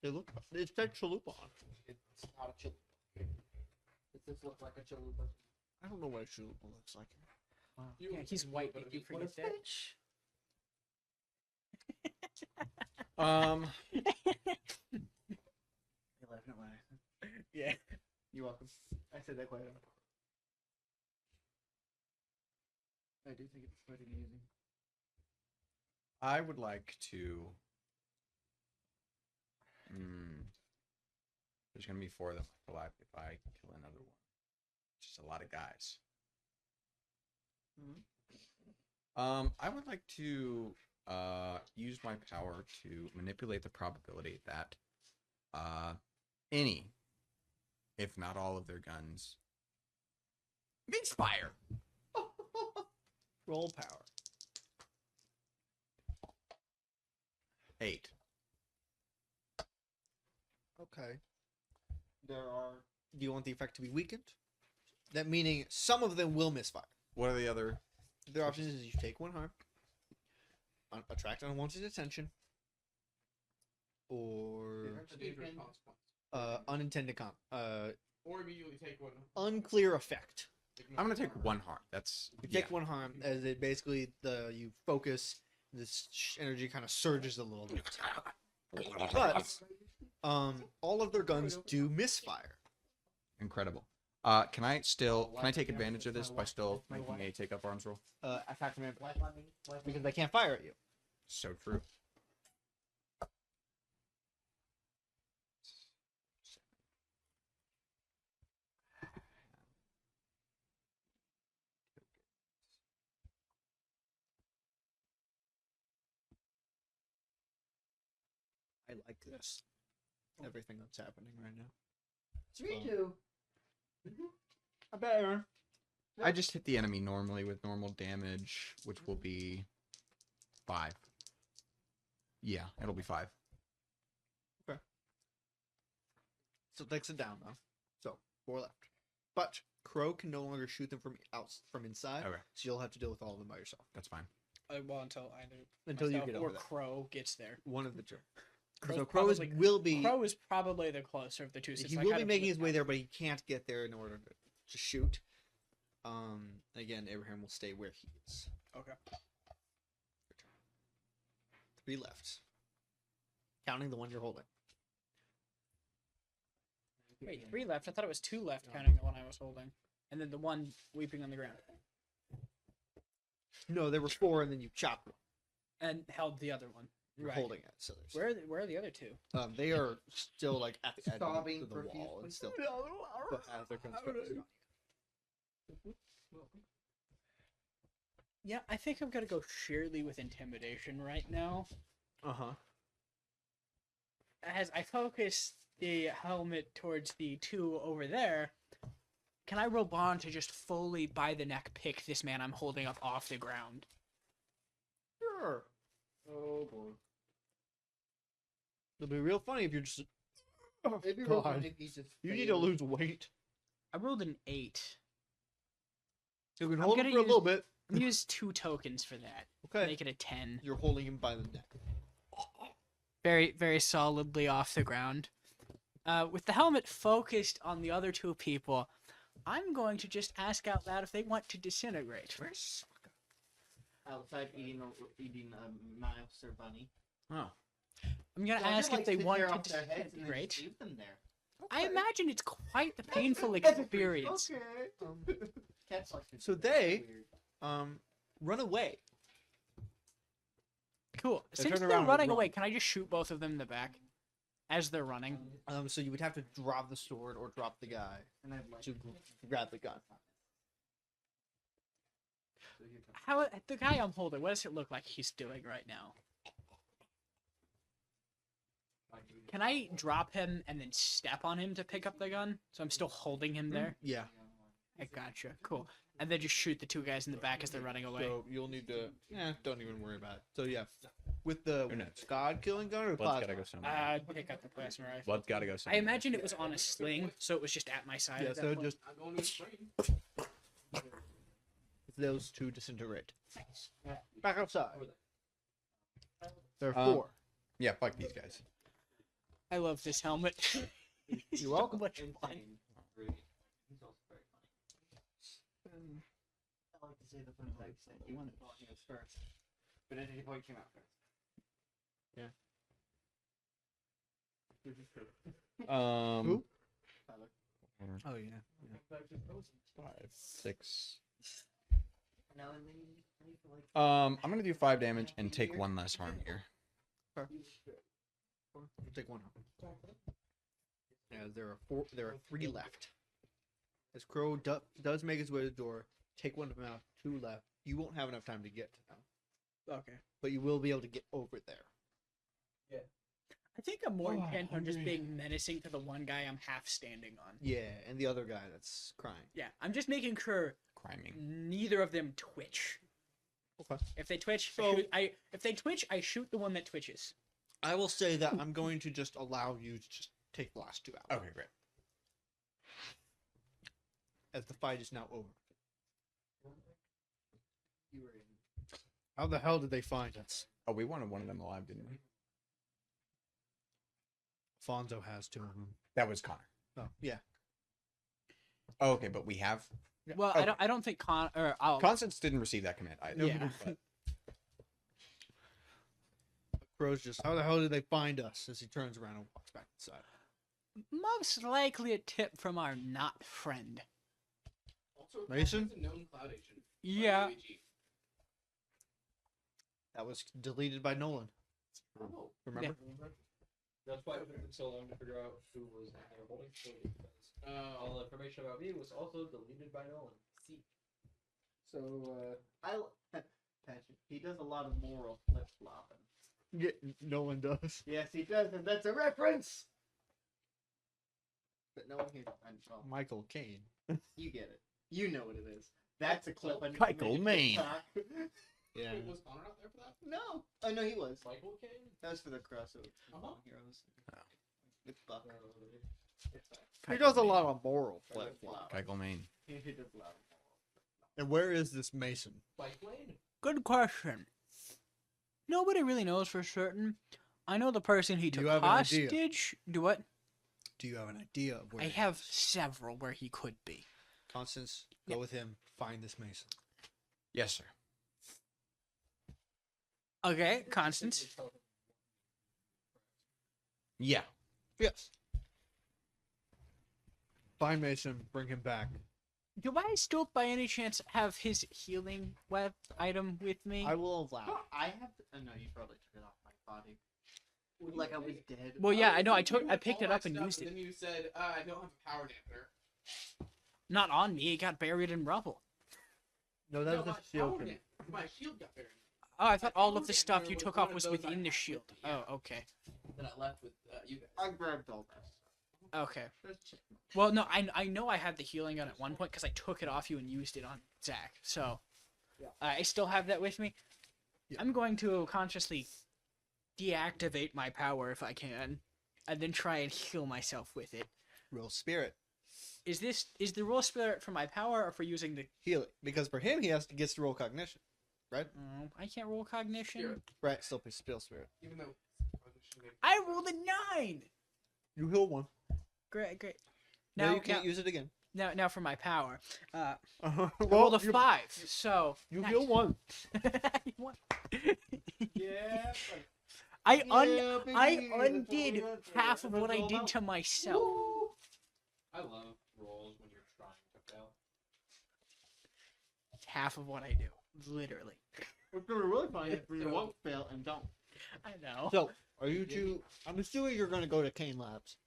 They look. It said chalupa on. It's not a chalupa. Does this look like a chalupa? I don't know what a chalupa looks like. Yeah, he's white. Did you forget that? Yeah. You're welcome. I said that quite often. I do think it's quite amusing. I would like to. There's gonna be 4 of them alive if I kill another one. Just a lot of guys. I would like to use my power to manipulate the probability that any, if not all of their guns, misfire. Roll power. 8. Okay. There are. Do you want the effect to be weakened? That meaning some of them will misfire. What are the other? Their options is you take 1 harm, attract unwanted attention, or unintended Or immediately take one. unclear effect. I'm gonna take 1 harm. That's You take 1 harm as it basically you focus. This energy kind of surges a little bit, but all of their guns do misfire. Incredible. Can I take advantage of this by still making a take up arms roll? Attack them because they can't fire at you. So true. I like this. Everything that's happening right now. 3-2. I bet, Aaron. I just hit the enemy normally with normal damage, which will be 5. Yeah, it'll be 5. So it takes it down though. So 4 left. But Crow can no longer shoot them from inside. Okay, So you'll have to deal with all of them by yourself that's fine. Well, until either until you myself get or over there. Crow gets there. One of the two. Crow's So Crow probably- will be. Crow is probably the closer of the two. Since He I will kind be of making his flipped way out. there, but he can't get there in order to shoot. Again, Abraham will stay where he is. Okay. 3 left, counting the one you're holding. Wait, 3 left. I thought it was 2 left, counting the one I was holding, and then the one weeping on the ground, No, there were 4, and then you chopped one. and held the other one. You're Right. holding it. So there's. Where are the other 2? They are still like at the edge Sobbing of the wall profusely. and still. But as they're constructed. Yeah, I think I'm gonna go sheerly with intimidation right now. Uh-huh. As I focus the helmet towards the 2 over there, can I roll bond to just fully by the neck pick this man I'm holding up off the ground? Sure. Oh boy. It'll be real funny if you're just. Oh, Maybe God. You need to lose weight. I rolled an 8. You can I'm hold him gonna for a use- little bit. I'm gonna use 2 tokens for that. Okay. Make it a 10. You're holding him by the neck. Very, very solidly off the ground. With the helmet focused on the other 2 people, I'm going to just ask out loud if they want to disintegrate first. Outside eating a mouse or bunny. Oh, I'm gonna So I'll ask just, if they sit want there to off their heads and then disintegrate. just leave them there. I imagine it's quite the painful experience. Okay. Cats like to So do that. they- Weird. Run away. Cool. They Since turn they're around and running run. away, can I just shoot both of them in the back as they're running? So you would have to drop the sword or drop the guy And I'd like to grab the gun. So you're talking- How the guy I'm holding? What does it look like he's doing right now? Can I drop him and then step on him to pick up the gun? So I'm still holding him there. Yeah. I gotcha. Cool. And then just shoot the 2 guys in the back as they're running away. So you'll need to. Don't even worry about it. So yeah, with the Who knows? God killing gun or the blood's plasma? gotta go somewhere. I'd pick up the plasma rifle. Blood's gotta go I somewhere. imagine it was on a sling, so it was just at my side. Yeah. at that So point. just I'm going to explain. those 2 disintegrate. Back outside. There are Um, 4. Yeah, fuck these guys. I love this helmet. You're welcome. So much fun. Insane. Brilliant. He's also very funny. I like to say the fun fact that you wanted talking us first, but Entity Point came out first. Yeah. Which is true. Who? Tyler. Oh yeah. 5, 6. No, and then I need to like. I'm gonna do 5 damage and take 1 less harm here. Take one. Yeah, there are 4. There are 3 left. As Crow does make his way to the door, take one of them out. 2 left. You won't have enough time to get to them, Okay. but you will be able to get over there. I think I'm more Oh, intent on just hungry. being menacing to the one guy I'm half standing on. Yeah, and the other guy that's crying. Yeah, I'm just making sure Criming. neither of them twitch. Okay. If they twitch, So- I shoot the one that twitches. I will say that I'm going to just allow you to just take the last 2 out. Okay, great. As the fight is now over. How the hell did they find us? Oh, we wanted one of them alive, didn't we? Fonzo has 2 of them. That was Connor. Oh, yeah. Oh, okay, but we have. Well, Okay. I don't think Constance didn't receive that command either. Yeah. But Crow's just, how the hell did they find us? As he turns around and walks back inside. most likely a tip from our not friend. Also, Mason? Constance a known cloud agent. Yeah. UAG. That was deleted by Nolan. Oh. Remember? That's why it took so long to figure out who was in their holding facility, because all the information about me was also deleted by Nolan. See. So, Patrick, he does a lot of moral flip flopping. Yeah, Nolan does. Yes, he does, and that's a reference. But no one here. Well, Michael Caine. you get it. You know what it is. That's a clip. I need to Michael make a Mann. TikTok. Yeah. wait, was Connor out there for that? No. Oh no, he was. Michael Kane? That was for the crossover. Uh-huh. Heroes. Oh. With Buck. He does a lot of moral Flip flip. flop. Michael Maine. He does a lot of moral. And where is this Mason? Bike lane? Good question. Nobody really knows for certain. I know the person he Do took you have an idea? hostage. Do what? Do you have an idea of where I he have is? several where he could be. Constance, go with him. Find this Mason. Yes, sir. Okay, Constance. Yeah. Yes. Find Mason. Bring him back. Do I still, by any chance, have his healing item with me? I will allow. I have. No, you probably took it off my body. Like I was dead. Well, yeah, I know. I You had picked all it my up and stuff, used it. Then you said, I don't have a power dampener. Not on me. It got buried in rubble. No, that No, was my a shield. power thing. dampener. My shield got buried. Oh, I thought My all power of the stuff dampener you was took one off of was those within I the picked shield. up, yeah. Oh, okay. That I left with you guys. I grabbed all that. Okay. Well, no, I know I had the healing gun at one point because I took it off you and used it on Zach. So Yeah. I still have that with me. Yeah. I'm going to consciously deactivate my power if I can, and then try and heal myself with it. Real spirit. Is the roll spirit for my power or for using the? Heal it. Because for him, he gets to roll cognition. Right? I can't roll cognition. Spirit. Right. Still spill spirit. Even though. I rolled a 9. You heal one. Great. Now you can't use it again. Now for my power. I Well, rolled a you- 5. So You nice. heal one. What? Yeah. I baby, undid half of what I did to myself. I love rolls when you're trying to fail. Half of what I do, literally. What's gonna really funny is when you won't fail and don't. I know. So, are you two? I'm assuming you're going to go to Kane Labs.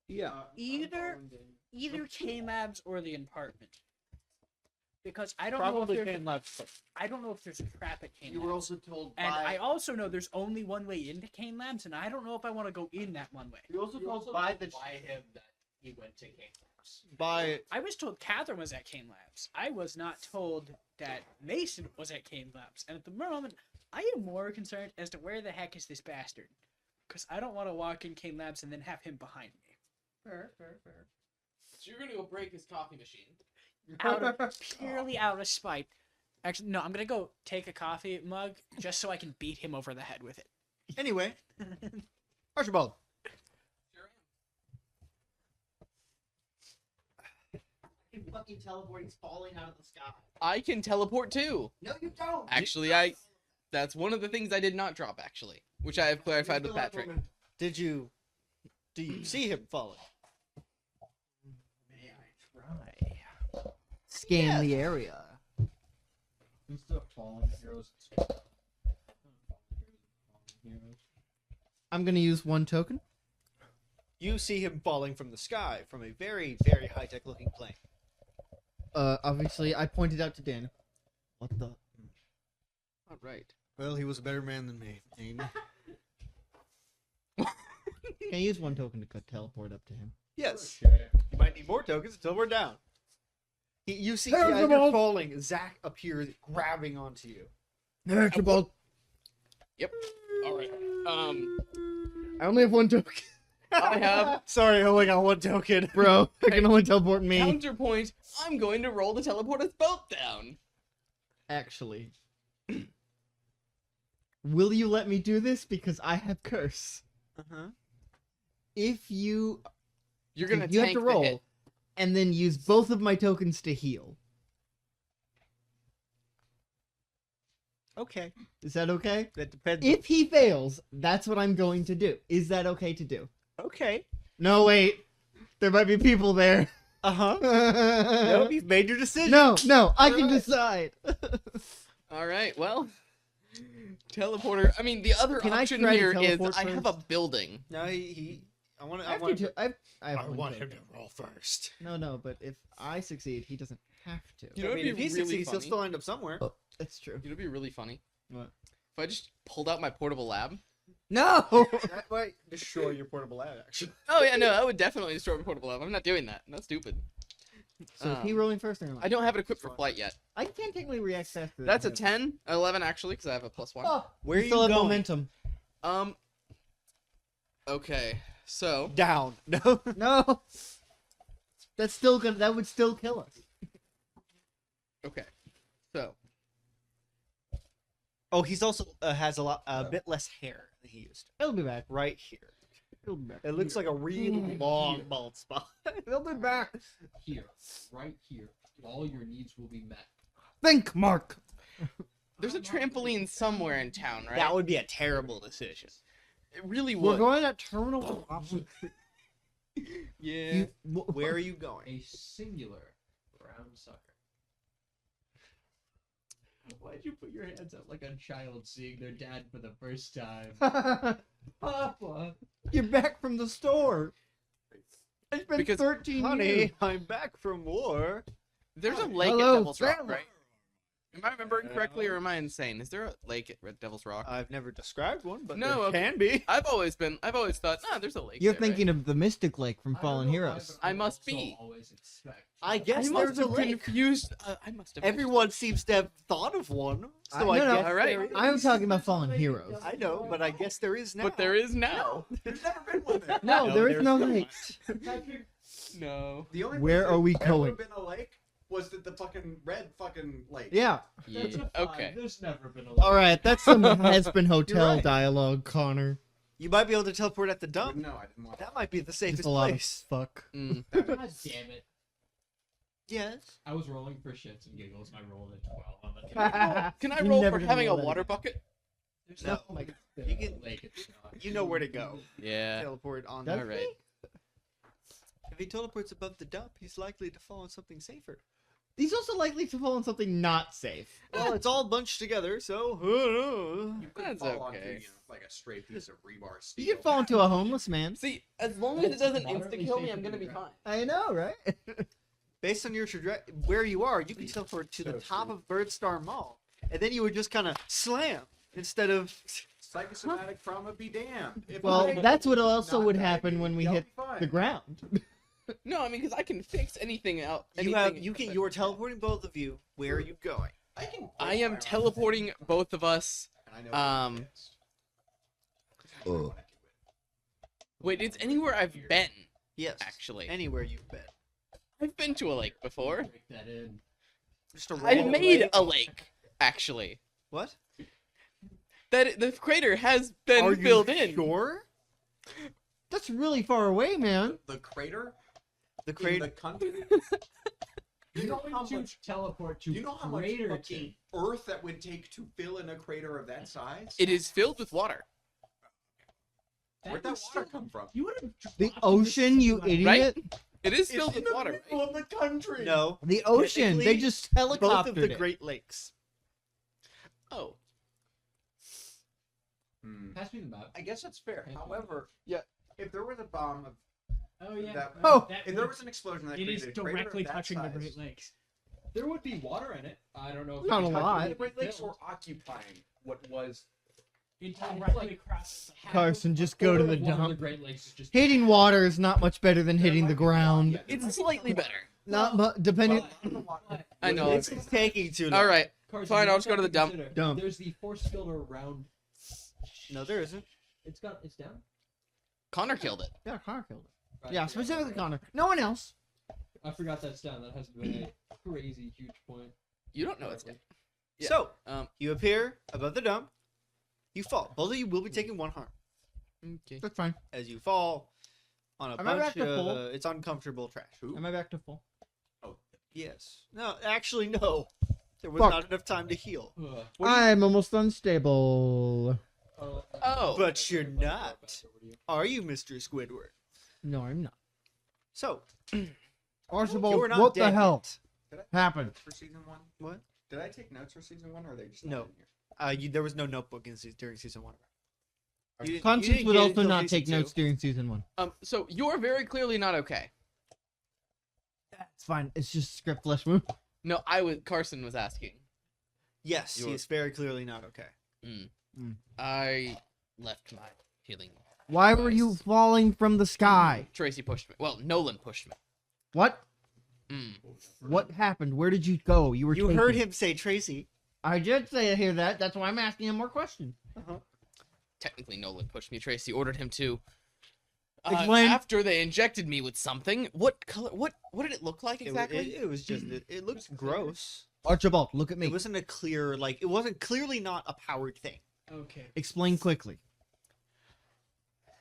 Yeah. I'm Either going in. either K-Labs or the apartment. Because I don't know Probably if there's Kane Labs. I don't know if there's a trap at Kane You were Labs. also told And by. I also know there's only one way into Kane Labs, and I don't know if I want to go in that one way. You also You told also by told the. by him that he went to King Labs. By I was told Catherine was at Kane Labs. I was not told that Mason was at Kane Labs. And at the moment, I am more concerned as to where the heck is this bastard. Because I don't want to walk in Kane Labs and then have him behind me. Fair. So you're gonna go break his coffee machine. Purely out of spite. Actually, no, I'm going to go take a coffee mug just so I can beat him over the head with it. anyway, Archibald. Sure am. You fucking teleport, he's falling out of the sky. I can teleport too. No, you don't. Actually, that's one of the things I did not drop actually, which I have clarified with Patrick. Do you see him falling? scan the area. Instead of fallen heroes, it's heroes. I'm gonna use one token. You see him falling from the sky from a very, very high-tech looking plane. Obviously, I pointed out to Dan. What the? All right. Well, he was a better man than me. Can I use one token to teleport up to him? Yes. Okay. You might need more tokens until we're down. You see, There's as the you're ball. falling, Zach appears grabbing onto you. Archibald, All right. I only have one token. I have Sorry, I only got one token. Bro, I can only teleport me. counterpoint. I'm going to roll to teleport us both down. Actually. Will you let me do this? Because I have curse. Uh-huh. If you You're gonna you have tank to the roll hit. and then use both of my tokens to heal. Okay. Is that okay? That depends. If he fails, that's what I'm going to do. Is that okay to do? Okay. No, wait. There might be people there. Uh-huh. No, you've made your decision. No, I can Alright. decide. All right. Well, teleporter. I mean, the other Can I option try to here is teleport I have a first? building. No, I want to. I I want to. I have one want him token. to roll first. No, but if I succeed, he doesn't have to. You know, I mean, it'd if he be really succeeds, he'll funny. still end up somewhere. That's true. You know, it'd be really funny. What? If I just pulled out my portable lab. No! That might destroy your portable lab, actually. Oh yeah, no, that would definitely destroy my portable lab. I'm not doing that. That's stupid. So is he rolling first or am I don't have it equipped for flight yet. I can't technically react fast to That's a that. 10, 11 actually, because I have a +1. Oh, Where you are still you have going? momentum. Okay, so Down. No. No! That's still gonna. That would still kill us. okay, so Oh, he's also has a bit less hair than he used. He'll be back. Right here. He'll be back. It looks like a really long bald spot. He'll be back. Here, right here, all your needs will be met. Think, Mark. there's a trampoline somewhere in town, right? That would be a terrible decision. It really We're would. going at terminal. Yeah. Where are you going? A singular round sucker. Why'd you put your hands up like a child seeing their dad for the first time? Papa! You're back from the store. It's been Because, 13 Honey, years. I'm back from war. There's a lake Hello, at Devil's Rock, family. right? Am I remembering correctly, or am I insane? Is there a lake at Devil's Rock? I've never described one, but No, there okay. can be. I've always thought, there's a lake. You're there, right? thinking of the Mystic Lake from Fallen Heroes. I must be. Always expect. I guess I must there's a have lake. confused. I must have. Everyone seems to have thought of one, so I- I, no, no. guess All right. there is. I'm talking about Fallen Heroes. I know, but I guess there is now. But there is now. There's never been one there. No, there is there's no not. lake. No. The only Where place are we there's ever going? been a lake was the fucking red fucking lake. Yeah. That's a Okay. five. There's never been a All right, that's some has-been hotel right. dialogue, Connor. You might be able to teleport at the dump. No, I didn't want That might be the Just safest a lot place. of fuck. Mm. God damn it. Yes. I was rolling for shits and giggles and I rolled a 12 on the Can I You roll never for gonna having a roll that water again. bucket? There's No. nothing like You can- lake it's not. You know where to go. Yeah. Teleport on Does there. All right. If he teleports above the dump, he's likely to fall on something safer. He's also likely to fall on something not safe. Well, it's all bunched together, so. You could That's fall onto, okay. like a straight piece of rebar steel. You could fall into a homeless man. See, as long as it doesn't Moderately insta kill me, safe I'm to gonna do be that. fine. I know, right? Based on your where you are, you can teleport to the top of Birdstar Mall, and then you would just kind of slam instead of. Psychosomatic trauma be damned. If Well, I- that's what also not would that happen big, when we I'll hit be fine. the ground. No, I mean, because I can fix anything out. You are teleporting both of you. Where are you going? I can. I am teleporting both of us. And I know Wait, it's anywhere I've been, Yes. actually. Anywhere you've been. I've been to a lake before. Break that in. Just a I roll made away. a lake, actually. What? That the crater has been Are filled you in. sure? That's really far away, man. the crater. The In crater. the country. You know how to much- teleport to Do you know how much Craterton. fucking earth that would take to fill in a crater of that size? It is filled with water. Where'd that water come from? You would have The ocean, you idiot. It is filled with water. Right? of the country. No, The ocean. They Technically, just both helicoptered of the it. Great Lakes. Oh, Pass me the map. I guess that's fair. Thank you. However, Yeah. if there was a bomb of Oh yeah. that, Oh! if there was an explosion that It is created a crater of directly that touching the size, Great Lakes. There would be water in it. I don't know. If Not it's a touching lot. the the Great Lakes filled. were occupying what was. It Like, directly crosses the path. Carson, just go to the One of dump. The Great Lakes is just Hitting water is not much better than hitting the ground. it's slightly better. Not mu- depending. I know. It's taking too long. All right. Carson, Fine, you I'll just go also to the have dump. consider, Dump. There's the force field around. No, there isn't. It's down. Connor killed it. Yeah, Connor killed it. Right, Yeah, specifically Connor. No one else. I forgot that's down. That hasn't been a crazy huge point. You don't know it's down. Yeah. So Um. you appear above the dump. You fall. Both of you will be taking one harm Okay. That's fine. as you fall on a Am I bunch back to full? of. It's uncomfortable trash. Am I back to full? Yes. No, actually, no. There was Fuck. not enough time to heal. I'm almost unstable. Oh. But you're not. Are you, Mr. Squidward? No, I'm not. So Archibald, you were not what the dead hell Did happened? for season 1? What? Did I take notes for season 1, or are they just No. not in here? There was no notebook during season 1. You didn't- you Conscience didn't would get it also until not season take 2. notes during season 1. So you're very clearly not okay. It's fine. It's just script flesh wound. No, Carson was asking. Yes, You were- he's very clearly not okay. I left my healing. Why were you falling from the sky? Tracy pushed me. Well, Nolan pushed me. What? Mm. What happened? Where did you go? You were. You heard taken. him say Tracy. I did say hear that. That's why I'm asking him more questions. Technically, Nolan pushed me. Tracy ordered him to. Explain. After they injected me with something. What color? What did it look like exactly? It was just. It looked gross. Archibald, look at me. It wasn't a clear It wasn't clearly not a powered thing. Okay. Explain quickly.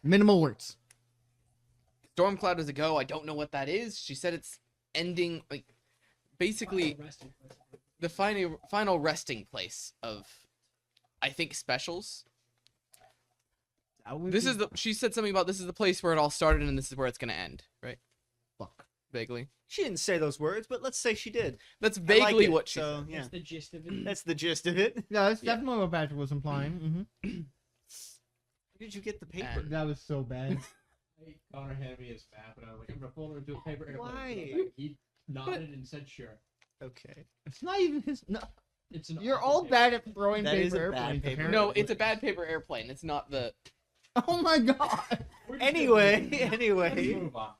Minimal words. Stormcloud is a go. I don't know what that is. She said it's ending, like, basically the final resting place of, I think, specials. She said something about this is the place where it all started and this is where it's gonna end, right? Fuck. Vaguely. She didn't say those words, but let's say she did. That's I like vaguely it, what she so, said. yeah. That's the gist of it. That's the gist of it. Yeah, that's Yeah. definitely what Patrick was implying. Where did you get the paper? And- That was so bad. Connor handed me his map, and I was like, I'm gonna fold it into a paper airplane. Why? He nodded and said, "Sure." Okay. It's not even his. No, It's an. you're awful all paper. bad at throwing That is paper a bad airplanes. paper. apparently. No, it's a bad paper airplane. It's not the. Oh my god. We're just Anyway, gonna- Let's anyway. move on.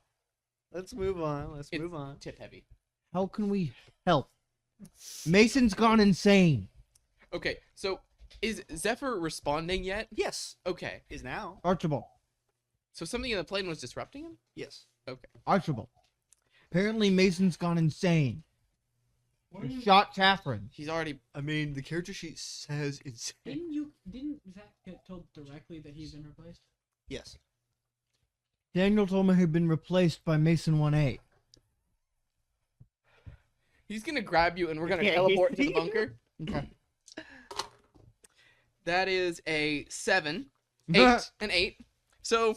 Let's move on. Let's It's move on. tip heavy. How can we help? Mason's gone insane. Okay, so is Zephyr responding yet? Yes, Okay, is now. Archibald. so something in the plane was disrupting him. Yes. Archibald. Apparently Mason's gone insane. He shot Catherine. He's already. I mean, the character sheet says insane. Didn't Zach get told directly that he's been replaced? Yes. Daniel told me he'd been replaced by Mason 1A. He's gonna grab you and we're gonna Yeah, teleport to the he- bunker. Okay. That is a 7, 8, and 8. So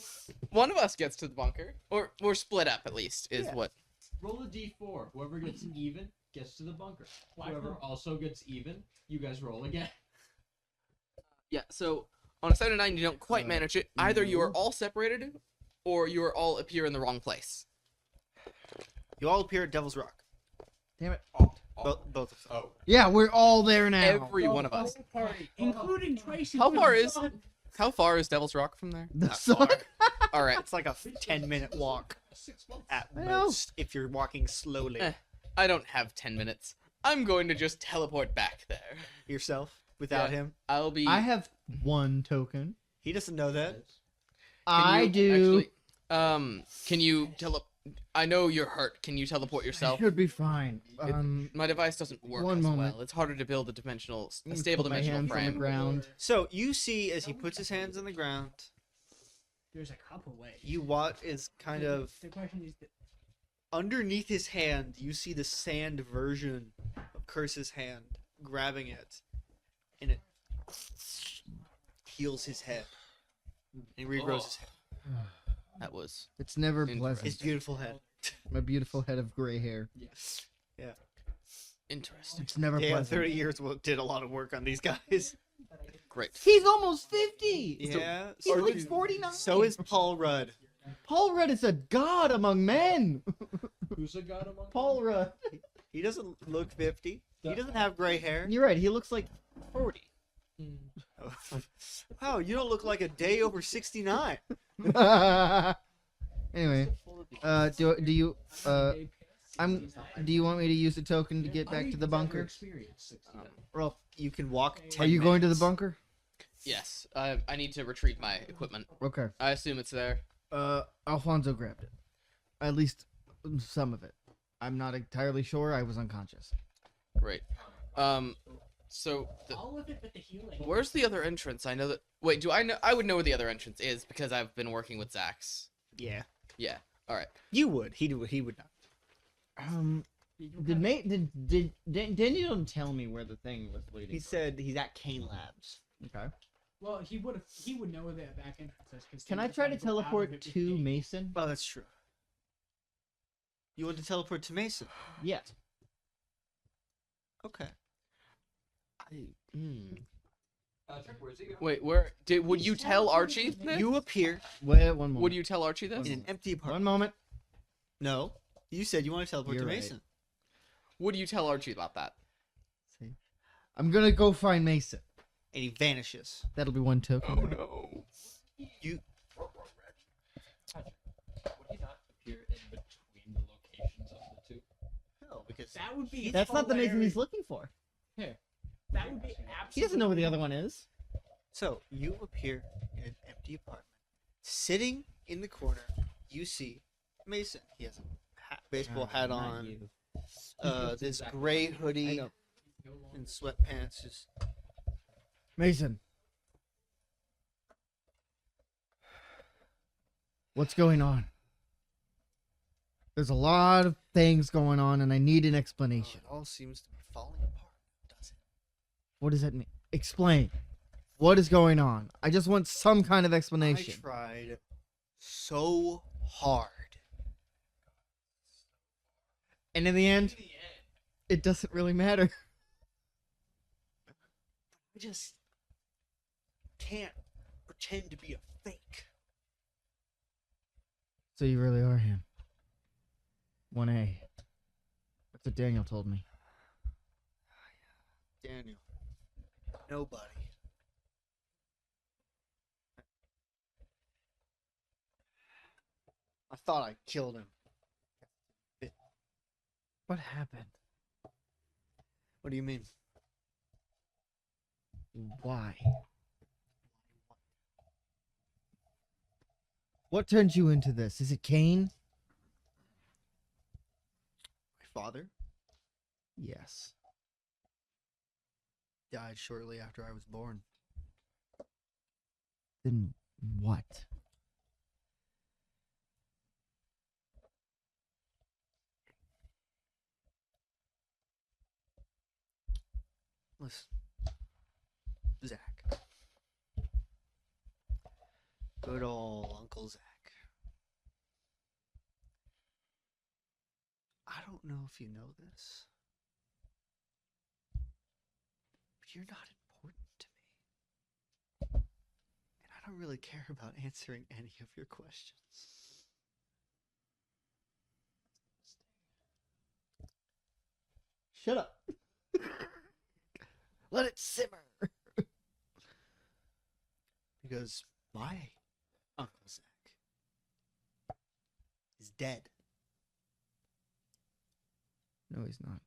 one of us gets to the bunker, or we're split up at least. Is Yeah. what? Roll a d4. Whoever gets even gets to the bunker. Whoever also gets even, you guys roll again. Yeah. So on a 7 and 9, you don't quite manage it. Either you are all separated, or you are all appear in the wrong place. You all appear at Devil's Rock. Damn it. Both of them. Oh, Yeah, we're all there now. Every one of us. Including Tracy. How from far the is? sun. How far is Devil's Rock from there? The Not sun. far. All right. It's like a 10-minute walk 6 months. at I know. most if you're walking slowly. I don't have 10 minutes. I'm going to just teleport back there. Yourself without Yeah. him. I'll be. I have one token. He doesn't know that. Can I you do. actually- can you I know you're hurt. Can you teleport I yourself? should be fine. My device doesn't work one as moment. well. It's harder to build a let me stable put my dimensional hands on the frame. ground. So you see as he puts his hands on the ground, There's a couple ways. you watch is kind of The question is, underneath his hand. You see the sand version of Curse's hand grabbing it, and it heals his head. And he regrows his head. That was It's never Interesting. His pleasant. beautiful head. My beautiful head of gray hair. Interesting. It's never Yeah, pleasant. 30 years did a lot of work on these guys. Great. He's almost 50. Yeah. He's like 49. So is Paul Rudd. Paul Rudd is a god among men. Who's a god among Paul Rudd. He doesn't look 50. He doesn't have gray hair. You're right. He looks like 40. Wow, you don't look like a day over 69. Anyway, do you do you want me to use the token to get back to the bunker? Well, you can walk 10 Are you going to the minutes. bunker? Yes. I need to retrieve my equipment. Okay. I assume it's there. Alfonso grabbed it. At least some of it. I'm not entirely sure. I was unconscious. Great. So All of it but the healing. where's the other entrance? I know that. Wait, do I know? I would know where the other entrance is because I've been working with Zax. Yeah. Yeah. All right. You would. He would not. Didn't you tell me where the thing was leading? He said he's at Kane Labs. Okay. Well, he would know where the back entrance is. 'Cause Can he I would try wanna to go out of teleport it with to me. Mason? Well, that's true. You want to teleport to Mason? Yeah. Okay. Check, where's he going? Wait, where would you tell Archie this? You appear Wait, one moment. Would you tell Archie this? in an empty One apartment. moment. No. You said you want to teleport You're to right. Mason. Would you tell Archie about that? See, I'm gonna go find Mason. And he vanishes. That'll be one token. no. You Would he not appear in between the locations of the two? no, because That would be. That's not the Mason he's hilarious. looking for. That would be absolutely. He doesn't know where the other one is. so you appear in an empty apartment. Sitting in the corner, you see Mason. He has a baseball hat on, this gray hoodie know. and sweatpants. Just Mason. What's going on? There's a lot of things going on, and I need an explanation. it all seems to be falling apart, does it? What does that mean? Explain. What is going on? I just want some kind of I explanation. tried so hard. And in the end, it doesn't really matter. I just can't pretend to be a fake. So you really are him. 1A. That's what Daniel told me. Daniel. Nobody. I thought I killed him. What happened? What do you mean? Why? What turned you into this? Is it Kane? My father Yes. died shortly after I was born. Then what? Listen, Zach. Good old Uncle Zach. I don't know if you know this, but you're not important to me. And I don't really care about answering any of your questions. Shut up. Let it simmer. Because my Uncle Zach is dead. No, he's not.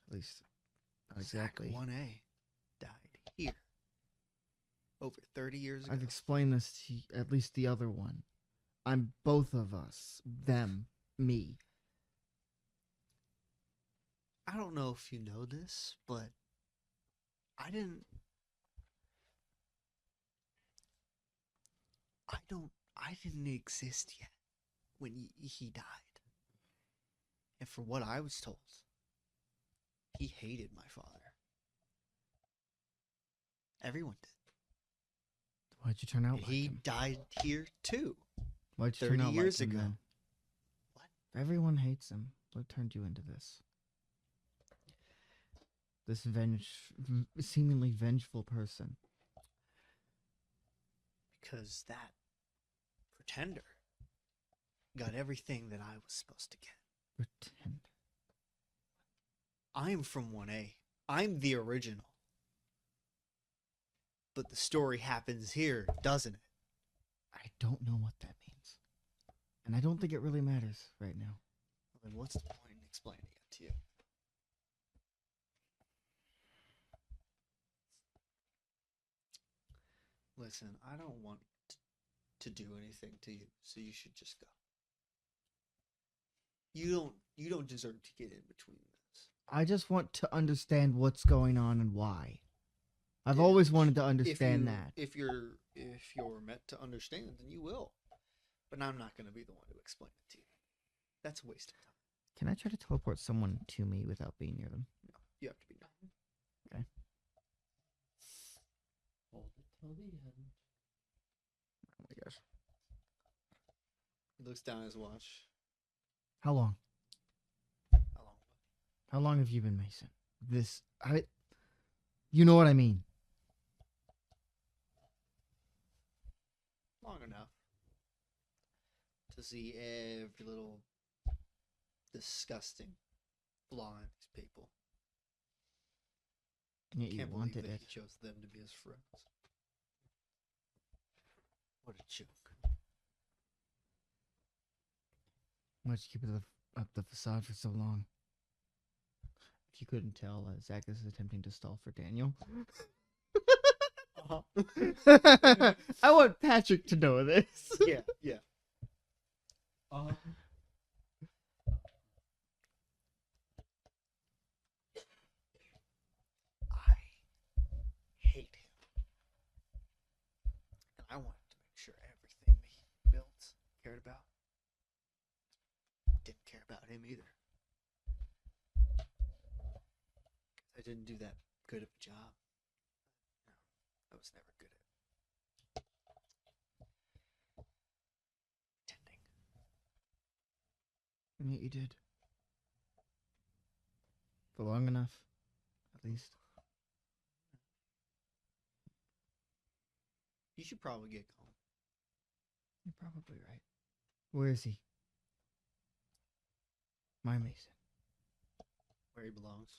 At least, not exactly. Zach 1A died here over 30 years ago. I've explained this to at least the other one. I'm both of us. Them. Me. I don't know if you know this, but I didn't exist yet when he died. And from what I was told, he hated my father. Everyone did. Why'd you turn out And like he him? died here too. Why'd you 30 turn out years like him ago. then? What? Everyone hates him. What turned you into this? This seemingly vengeful person. Because that pretender got everything that I was supposed to get. Pretend. I'm from 1A. I'm the original. But the story happens here, doesn't it? I don't know what that means. And I don't think it really matters right now. Well, then what's the point in explaining it to you? Listen, I don't want to do anything to you, so you should just go. You don't deserve to get in between this. I just want to understand what's going on and why. I've Yeah, always wanted to If understand you- that. If you're meant to understand, then you will. But I'm not going to be the one to explain it to you. That's a waste of time. Can I try to teleport someone to me without being near them? No, you have to be done. Hold it till the end. Oh my gosh. He looks down at his watch. How long? How long? How long have you been Mason? You know what I mean. Long enough to see every little disgusting flaw in these people. And yet you Can't believe wanted that it. he chose them to be his friends. What a joke. Why'd you keep it up the facade for so long? If you couldn't tell, Zach is attempting to stall for Daniel. I want Patrick to know this. Yeah, yeah. I hate him. And I wanted to make sure everything that he built, cared about, didn't care about him either. I didn't do that good of a job. No, I was never good at pretending. And yet you did. For long enough, at least. You should probably get going. You're probably right. Where is he? My Mason. Where he belongs.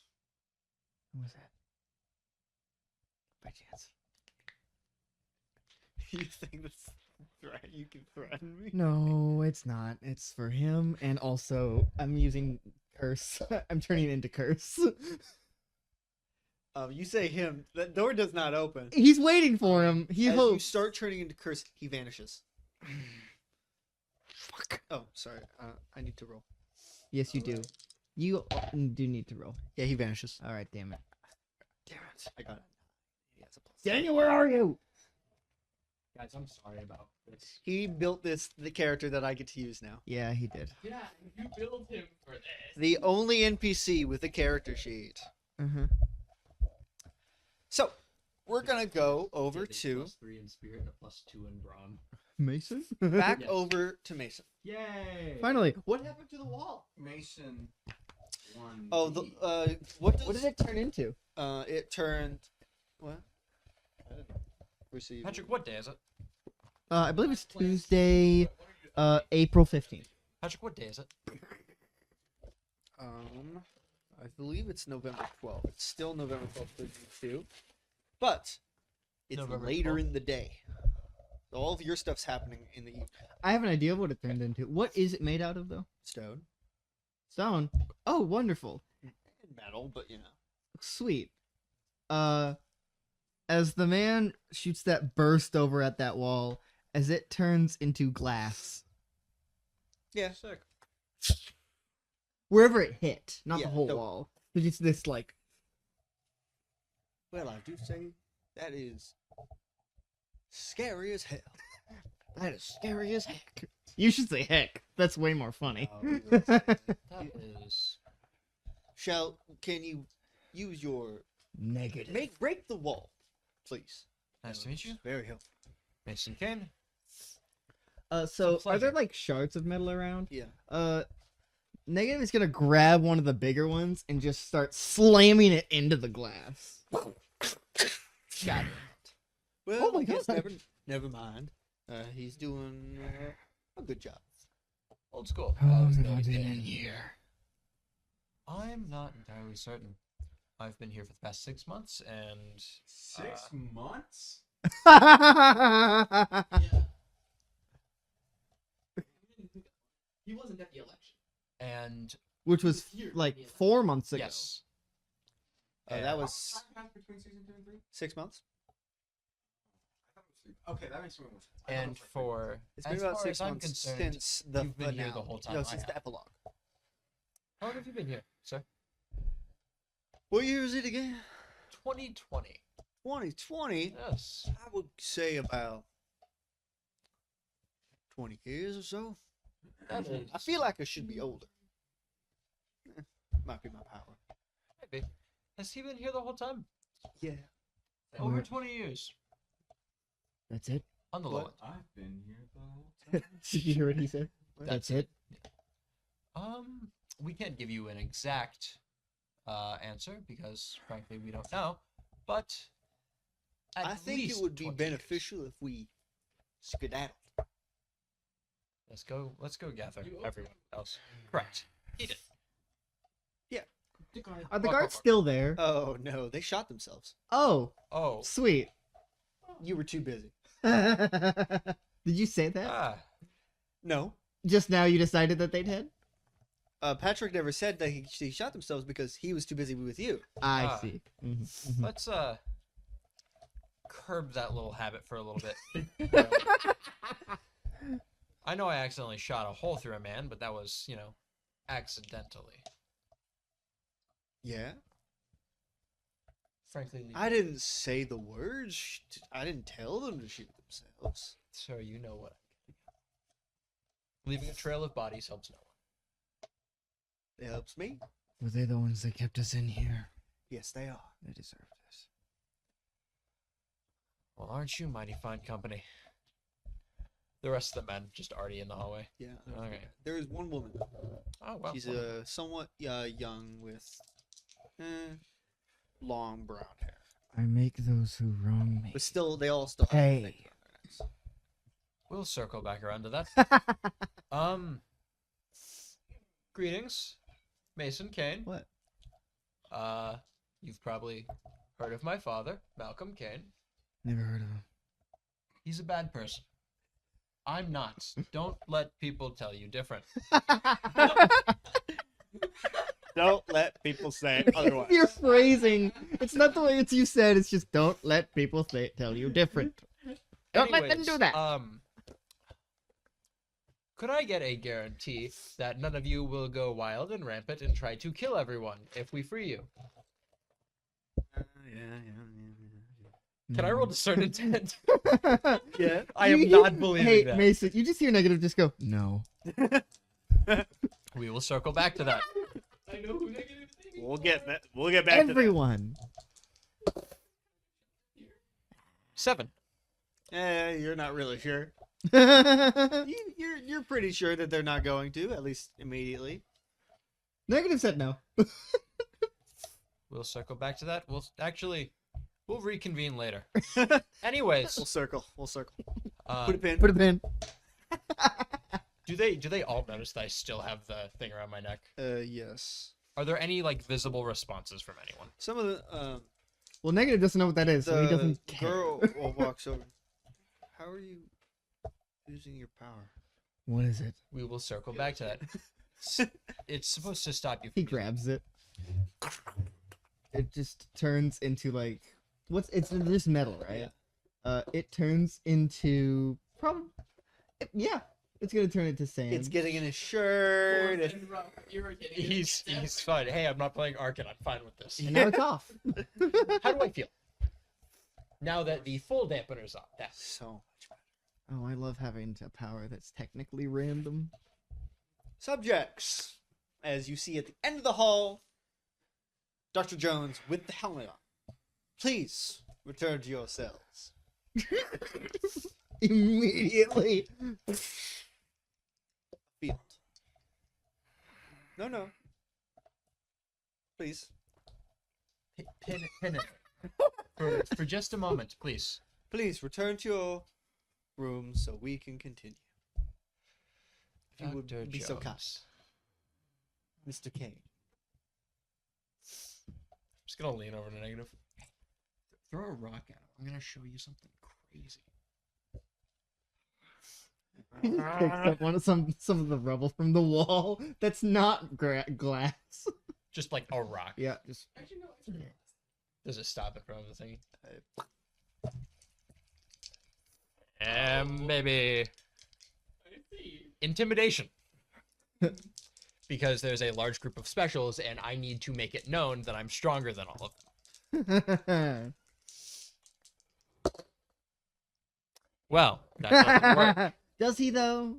Who was that? By chance. You think that's you can threaten me? No, it's not. It's for him, and also I'm using curse. I'm turning it into curse. You say him. That door does not open. He's waiting for him. He As you hopes. start turning into curse, he vanishes. Fuck. Oh, sorry. I need to roll. Yes, you do. You do need to roll. Yeah, he vanishes. All right, damn it. Damn it. I got it. He has a plus. Daniel, where are you? Guys, I'm sorry about this. He built the character that I get to use now. Yeah, he did. Yeah, you built him for this. The only NPC with a character sheet. Uh-huh. So, we're gonna go over Did a to +3 in spirit and a +2 in brawn. Mason? back Yes. over to Mason. Yay! Finally. What happened to the wall? Mason. One. Oh, what What did it turn into? it turned what? I didn't receive. Patrick, what day is it? I believe it's Tuesday, April 15th. Patrick, what day is it? I believe it's November 12th. It's still November 12th, 2022, but it's November later 12th. in the day. So all of your stuff's happening in the evening. I have an idea of what it turned into. What is it made out of, though? Stone Stone. Oh, wonderful. and metal, but you know. Sweet. As the man shoots that burst over at that wall, as it turns into glass. Yeah. Sick. Wherever it hit, not Yeah, the whole no. wall. But it's this, like, Well, I do say that is scary as hell. that is scary as heck. You should say heck. That's way more funny. That is. Can you use your Negative. break the wall, please? Nice to meet you. Very helpful. Mason Kane. So It's a are there pleasure. like shards of metal around? Yeah. Negative is gonna grab one of the bigger ones and just start slamming it into the glass. Shatter. Well, Oh my I guess God. never mind. He's doing a good job. Old school. How long was have the I been thing. in here? I'm not entirely certain. I've been here for the past 6 months, and 6 months? He wasn't at the election. and Which was like 4 months ago. yes, That And- was Between season 2 and 3? 6 months. Okay, that makes more sense. and for It's been as about far 6 as I'm months concerned, since the you've been here the finale. whole time No, I since the have. epilogue. how long have you been here, sir? What year is it again? 2020. 2020. Yes. I would say about 20 years or so. That is. I feel like I should be older. Might be my power. Maybe. Has he been here the whole time? Yeah. Over Where- 20 years. That's it? On the low What? end. I've been here the whole Did you hear what he said? That's it? We can't give you an exact answer because, frankly, we don't know. But at I think it least would be 20 years. beneficial if we skedaddled. Let's go gather everyone else. Correct. Eat it. Are the Fuck, guards fuck. still there? Oh no, they shot themselves. Oh, Oh. sweet. You were too busy. Did you say that? Ah. No. Just now you decided that they'd head? Patrick never said that he shot themselves because he was too busy with you. I Ah. see. Mhm. Let's curb that little habit for a little bit. I know I accidentally shot a hole through a man, but that was, accidentally. Yeah. Frankly, I didn't say the words. I didn't tell them to shoot themselves. so you know what. Leaving a trail of bodies helps no one. It helps me. Were they the ones that kept us in here? Yes, they are. They deserve this. Well, aren't you mighty fine company? The rest of the men just already in the hallway. Yeah. Okay. There is one woman. Oh, well. She's somewhat young with long brown hair, I make those who wrong me. but still, they all still have Hey. makeup on their necks. We'll circle back around to that. Greetings, Mason Kane. What? You've probably heard of my father, Malcolm Kane. Never heard of him. He's a bad person. I'm not. Don't let people tell you different. Don't let people say Your phrasing. It's not the way it's you said, it's just don't let people tell you different. Don't let them Anyways, do that. Could I get a guarantee that none of you will go wild and rampant and try to kill everyone if we free you? Can I roll discern intent? Yeah. I am You- not believing Hey, that. Mason, you just hear negative, just go, no. We will circle back to that. I know who negative is. We'll get that. We'll get back Everyone. 7. to that. You're not really sure. Negative You're pretty sure that they're not going to, at least immediately. said no. We'll circle back to that. We'll reconvene later. Anyways, We'll circle. We'll circle. uh, Put a pin. Put a pin. do they all notice that I still have the thing around my neck? Yes. Are there any visible responses from anyone? Some of the Well, negative doesn't know what that is, so he the doesn't care. girl walks over. How are you using your power? What is it? We will circle back to that. It's supposed to stop you. He grabs it. It just turns into it's just metal, right? It turns into yeah, it's gonna turn into sand. It's getting in his shirt. And rough, irritating. He's fine. Hey, I'm not playing Arkin. I'm fine with this. and now it's off. How do I feel? Now that the full dampener's off. Yeah. So much better. Oh, I love having a power that's technically random. Subjects, as you see at the end of the hall, Dr. Jones with the helmet on. Please return to your cells. Immediately. Field. No. Please. Pin it. For just a moment, please. Please return to your room so we can continue. If you would Dr. be so kind. Jones. Mr. Kane. I'm just gonna lean over to negative. Throw a rock at him. I'm gonna show you something crazy. He just picks up some of the rubble from the wall. That's not glass. Just like a rock. Yeah, just Actually, no. Actually, Does it stop it from the thing? Oh. Maybe I see. intimidation. Because there's a large group of specials, and I need to make it known that I'm stronger than all of them. Well, that doesn't work. Does he though?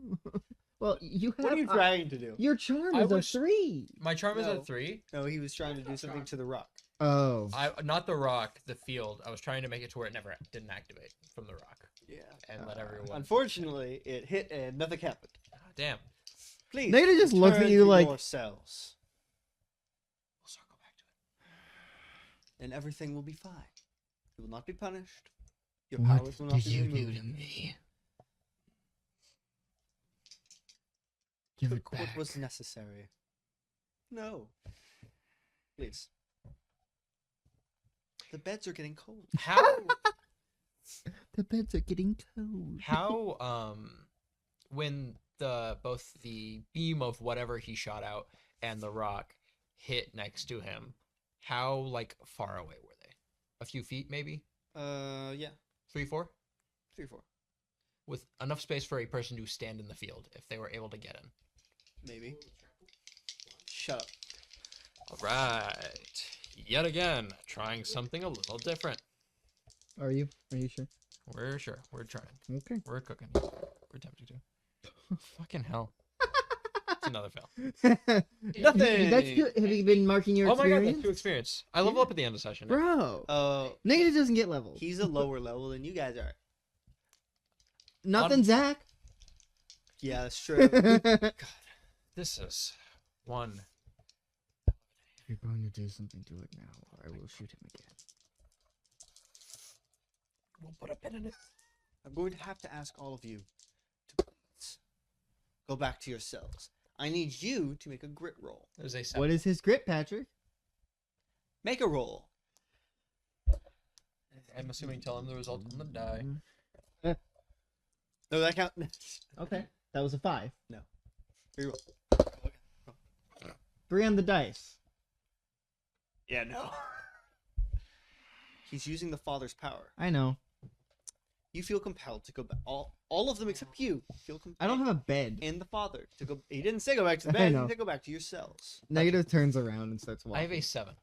Well, you have. What are you trying to do? Your charm I is a was- 3. My charm is No. at 3. No, he was trying to do something to the rock. Oh. Not the rock, the field. I was trying to make it to where it never didn't activate from the rock, Yeah. and let everyone. Unfortunately, it hit and nothing happened. Damn. Please. Negative just looks at return you to like- your cells, We'll circle back to it. and everything will be fine. You will not be punished. Your powers will not be removed. me? Give The it court back. was necessary. No. Please. The beds are getting cold. How The beds are getting cold. when both the beam of whatever he shot out and the rock hit next to him, how like far away were they? A few feet maybe? Yeah. 3, 4? 3 or 4. With enough space for a person to stand in the field if they were able to get in. Maybe. Shut up. All right. Yet again, trying something a little different. Are you? Are you sure? We're sure. We're trying. Okay. We're cooking. We're attempting to. Fucking hell. It's another fail. Nothing. That's good. Have you been marking your Oh my god, experience? that's 2 experience. I level up at the end of the session. Bro. Negative doesn't get levels. He's a lower level than you guys are. Nothing, Zach. Yeah, that's true. This is one. You're going to do something to it now, or I will shoot him again. We'll put a pin in it. I'm going to have to ask all of you to please go back to your cells. I need you to make a grit roll. There's a 7. What is his grit, Patrick? Make a roll. I'm assuming tell him the result on the die. No, that count. Okay, that was a 5. Reroll. 3 on the dice. Yeah, no. He's using the father's power. I know. You feel compelled to go back. All of them except you feel compelled. I don't have a bed. And the father to go. He didn't say go back to the I bed. He know. said go back to your cells. Negative turns around and starts walking. I have a 7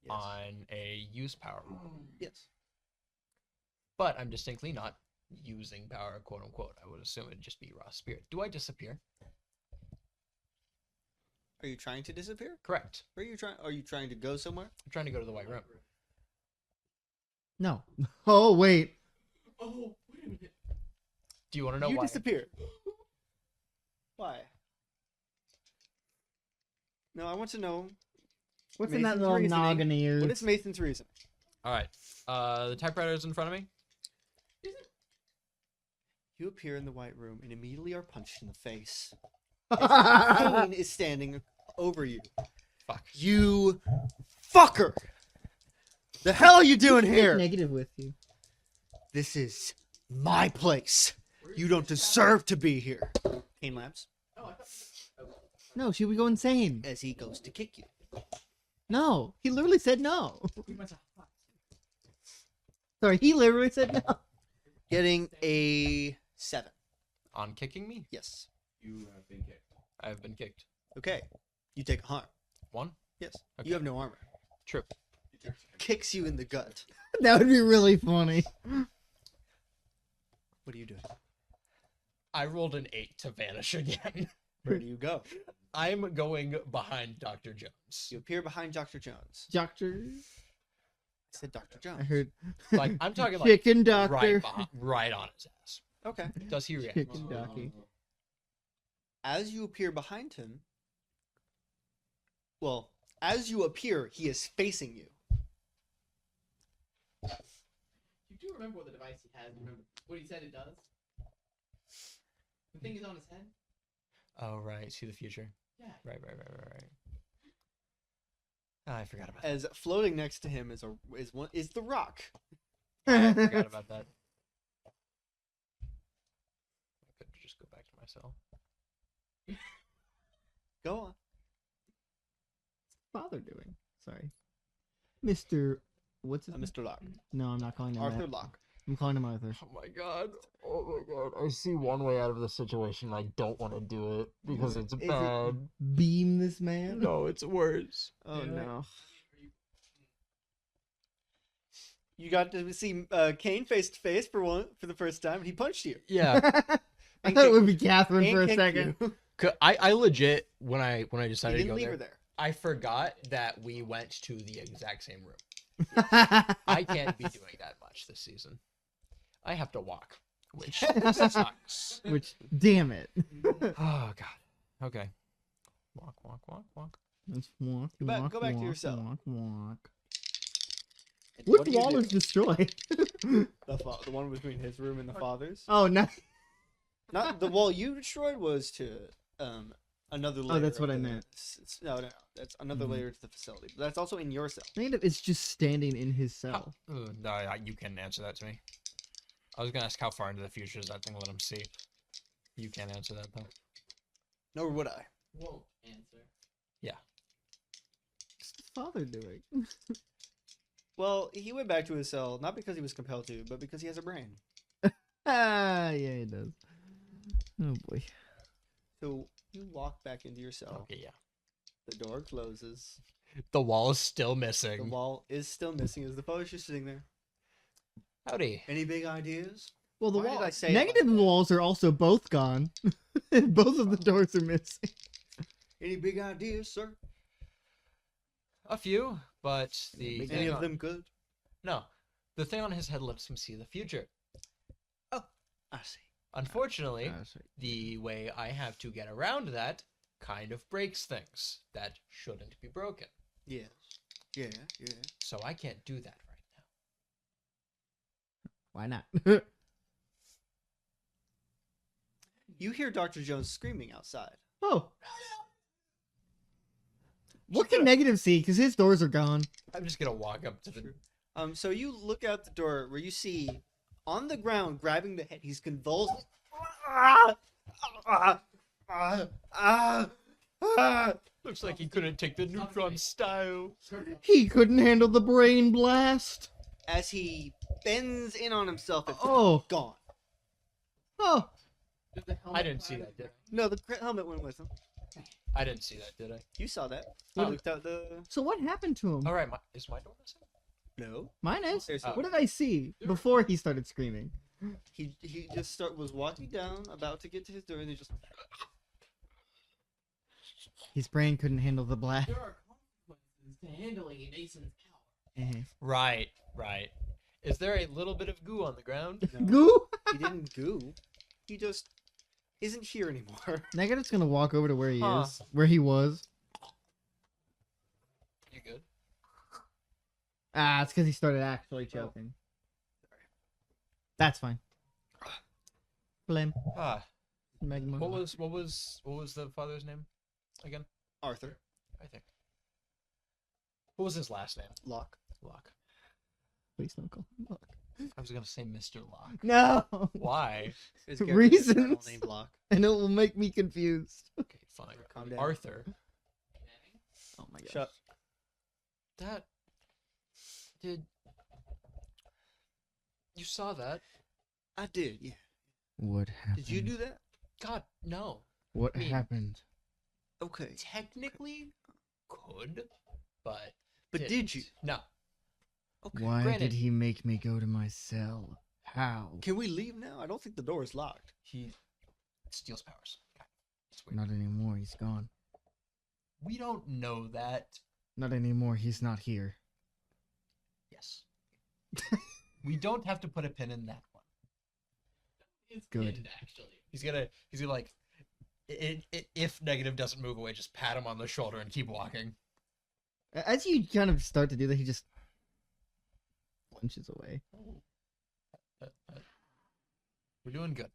Yes. on a use power roll. Yes. But I'm distinctly not using power, quote unquote. I would assume it'd just be raw spirit. Do I disappear? Are you trying to disappear? Correct. Where are you trying? Are you trying to go somewhere? I'm trying to go to the white room. No. Oh, wait. Oh, wait a minute. Do you want to know you why? disappear. Why? No, I want to know. What's in that Mason's little reasoning. noggin of yours? What is Mason's reason? All right. The typewriter is in front of me. You appear in the white room and immediately are punched in the face. Kane is standing over you. Fuck. You fucker! The hell are you doing here? Negative with you. This is my place. You don't deserve to be here. Kane laughs Oh, I thought. No, she would go insane. as he goes to kick you. No, he literally said no. We must have. Sorry, he literally said no. Getting a 7. On kicking me? Yes. You have been kicked. I have been kicked. Okay. You take a harm. 1? Yes. Okay. You have no armor. True. Kicks you in the gut. That would be really funny. What are you doing? I rolled an 8 to vanish again. Where do you go? I'm going behind Dr. Jones. You appear behind Dr. Jones. Doctor. I said Dr. Jones. I heard. Like I'm talking like Chicken doctor. right on his ass. Okay. Does he react? Chicken donkey. As you appear behind him, Well, as you appear, he is facing you. You do remember what the device he has? Remember what he said it does? The thing is on his head? Oh, right. See the future. Yeah. Right. Ah, I forgot about that. As floating next to him is the rock. I forgot about that. I could just go back to my cell. Go on. Father doing? Sorry, Mr. What's his name? Mr. Locke. No, I'm not calling him Arthur that. Locke. I'm calling him Arthur. Oh my god. I see one way out of the situation. I don't want to do it because it's Is it- bad. Beam this man. No, it's worse. Oh Yeah. no. You got to see Kane face to face for the first time, and he punched you. Yeah. I thought it would be Catherine And for a kicked second. you. I legit when I He decided to didn't go leave there, her there. I forgot that we went to the exact same room. I can't be doing that much this season. I have to walk, which sucks. Which, damn it. Oh god. Okay. Walk. Let's walk, Go back- walk, go back to walk, your cell. walk. And Which what do you wall do? is destroyed? The one between his room and the father's. Oh, no. Not the wall you destroyed was to another layer. that's what of I the- meant. No, that's another Mhm. layer to the facility. But that's also in your cell. Negative is just standing in his cell. No, you can answer that to me. I was gonna ask how far into the future is that thing. Let him see. You can't answer that though. Nor would I. Won't answer. What's the father doing? Well, he went back to his cell not because he was compelled to, but because he has a brain. Ah, yeah, he does. Oh, boy. So you walk back into your cell. Okay, yeah. The door closes. The wall is still The missing. wall is still missing as the father's just sitting there. Howdy. Any big ideas? Well, the Why did wall. I say it Negative like that? walls are also both gone. Both of the doors are missing. Any big ideas, sir? A few, but the Any thing of on- them good? No, the thing on his head lets him see the future. I see. Unfortunately, the way I have to get around that kind of breaks things that shouldn't be broken. Yes. Yeah. So I can't do that right now. Why not? You hear Dr. Jones screaming outside. Oh. What can Negative see? Because his doors are gone. I'm just gonna walk up to the. So you look out the door where you see on the ground, grabbing the head, he's convulsing. Looks like he couldn't take the neutron style. He couldn't handle the brain blast. As he bends in on himself, it's Oh. gone. Oh. I didn't see that, did I? No, the helmet went with him. I didn't see that, did I? You saw that. You Oh. looked out the. So what happened to him? All right, is my door missing? No. Mine is. There's What did I see before he started screaming? He just was walking down, about to get to his door, and he just. His brain couldn't handle the blast. There are consequences to handling a Mason's power. Right. Is there a little bit of goo on the ground? No, Goo? he didn't goo. He just isn't here anymore. Negative's gonna walk over to where he Huh. is. Where he was. You good? Ah, it's because he started actually choking. That's fine. Blame. Ah, Magma. what was the father's name again? Arthur. I think. What was his last name? Locke. Locke. Please don't call him Locke. I was gonna say Mr. Locke. No. Why? His character is Reasons. named Locke. And it will make me confused. Okay, fine. Calm down. Arthur. Oh my god. Shut. That did. You saw that? I did. Yeah. What happened? Did you do that? God, no. What I mean- happened? Okay. Technically, could, but. But didn't. did you? No. Okay. Why granted- did he make me go to my cell? How? Can we leave now? I don't think the door is locked. He steals powers. Okay. It's weird. Not anymore. He's gone. We don't know that. Not anymore. He's not here. Yes. We don't have to put a pin in that one. It's Good. pinned, actually. He's gonna like, if Negative doesn't move away, just pat him on the shoulder and keep walking. As you kind of start to do that, he just flinches away. We're doing good.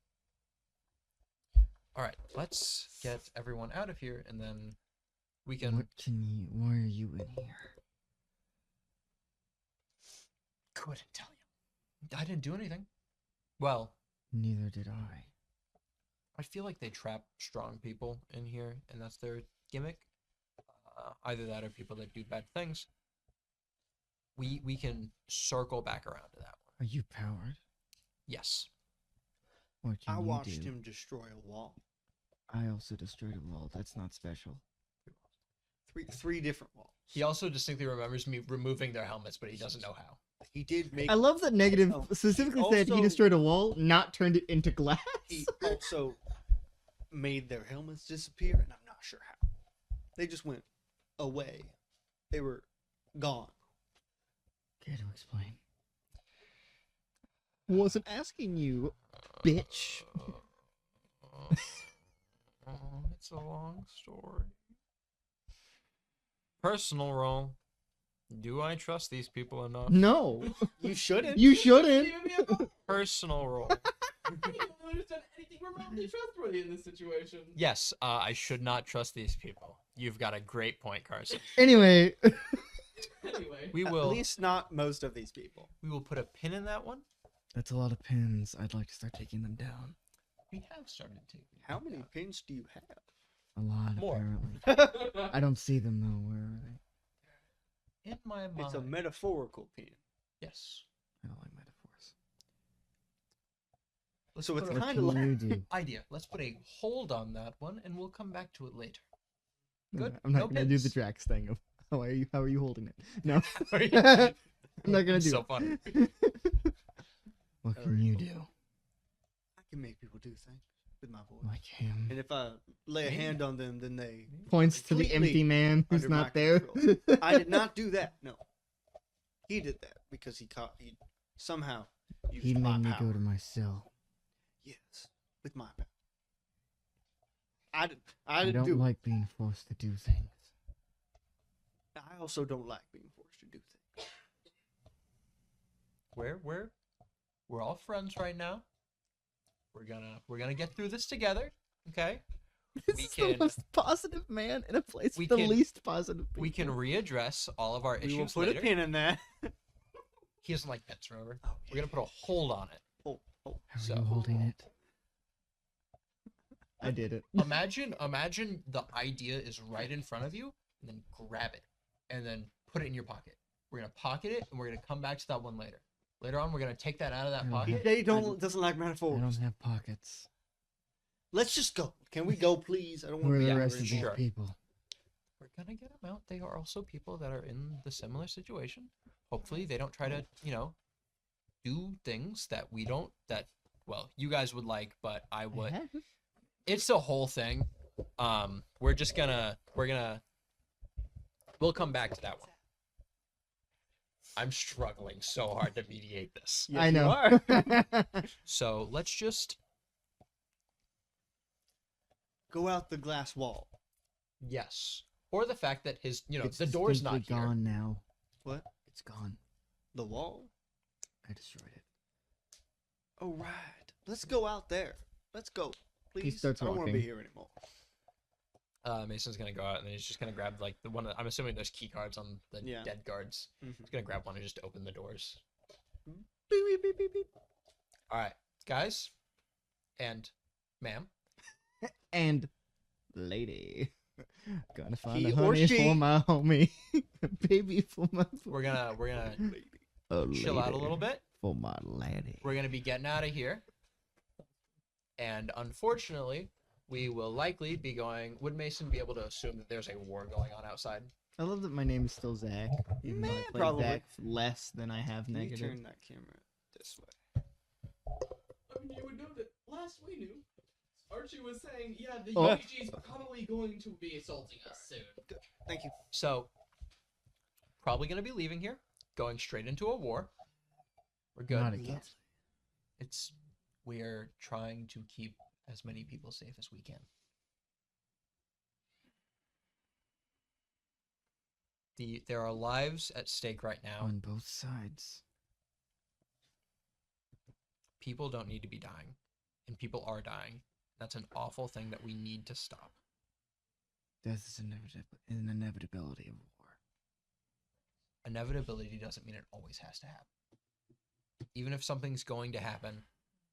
All right, let's get everyone out of here, and then we can. Why are you in here? Couldn't tell you. I didn't do anything. Well, Neither did I. I feel like they trap strong people in here, and that's their gimmick. Either that or people that do bad things. We can circle back around to that one. Are you powered? Yes. What can I you watched do? him destroy a wall. I also destroyed a wall. That's not special. Three different walls. He also distinctly remembers me removing their helmets, but he doesn't know how. He did make. I love that Negative Oh, specifically he said he also- destroyed a wall, not turned it into glass. He also made their helmets disappear, and I'm not sure how. They just went away. They were gone. Care to explain? Wasn't asking you, bitch. It's a long story. Personal roll. Do I trust these people enough? No, You shouldn't. you shouldn't. Even me about Personal roll. you don't understand anything remotely trustworthy in this situation. Yes, I should not trust these people. You've got a great point, Carson. Anyway, Anyway, We At will least not most of these people. put a pin in that one. that's a lot of pins. I'd like to start taking them down. We have started taking. How many pins do you have? A lot, More. apparently. I don't see them though. Where are they? In my mind. It's a metaphorical pin. Yes. I don't like metaphors. Let's So put it's a- What kind can of like you do? idea. Let's put a hold on that one, and we'll come back to it later. No, Good. I'm not No gonna do the pins. Drax thing of how are you holding it? No. Are you- I'm not gonna do So it. funny. What can you do? I can make people do things with my voice. Like him. And if I lay a hand on them, then they. Points to the completely empty man who's under my not there. control. I did not do that. No. He did that because he somehow used He my made me power. go to my cell. Yes, with my power. I I didn't don't do like being forced to do things. it. I also don't like being forced to do things. We're all friends right now. We're gonna get through this together. Okay. This We is can- the most positive man in a place we with the can- least positive people. We can readdress all of our We will issues put later. a pin in that. He doesn't like pets, remember? Oh, We're gonna put a hold on it. oh. How are So- you holding it? I did it. Imagine the idea is right in front of you, and then grab it, and then put it in your pocket. We're gonna pocket it, and we're gonna come back to that one later. Later on, we're gonna take that out of that No. pocket. They doesn't like I metaphors. don't have pockets. Let's just go. Can we go, please? I don't want Where to are be the here rest of these anymore. Sure. people? We're gonna get them out. They are also people that are in the similar situation. Hopefully, they don't try to, do things that we don't. Well, you guys would like, but I would. It's the whole thing. We're we'll come back to that one. I'm struggling so hard to mediate this. Yes, I you know. are. So let's just Go out the glass wall. yes. Or the fact that his It's the door's not distinctly here. gone now. What? It's gone. The wall? I destroyed it. Oh, right. Let's go out there. Let's go. Please. starts I don't want to be walking. here anymore. Mason's gonna go out and then he's just gonna grab like the one. I'm assuming there's key cards on the Yeah. dead guards. Mhm. He's gonna grab one and just open the doors. Beep, beep, beep, beep, beep. All right, guys, and ma'am. And lady. Gonna find He a or honey she. for my homie. A baby for my We're gonna chill out a little bit. For my laddie. We're gonna be getting out of here. And unfortunately, we will likely be going. Would Mason be able to assume that there's a war going on outside? I love that my name is still Zach. Even though I Man, play probably. Zach less than I have Let me negative. turn that camera this way. I mean, you would know that last we knew, Archie was saying, yeah, the Oh. UPG is probably going to be assaulting us soon. Thank you. So, probably gonna be leaving here, going straight into a war. We're good. Not again. We're trying to keep as many people safe as we can. There are lives at stake right now. On both sides. People don't need to be dying, and people are dying. That's an awful thing that we need to stop. Death is an inevitability of war. Inevitability doesn't mean it always has to happen. Even if something's going to happen,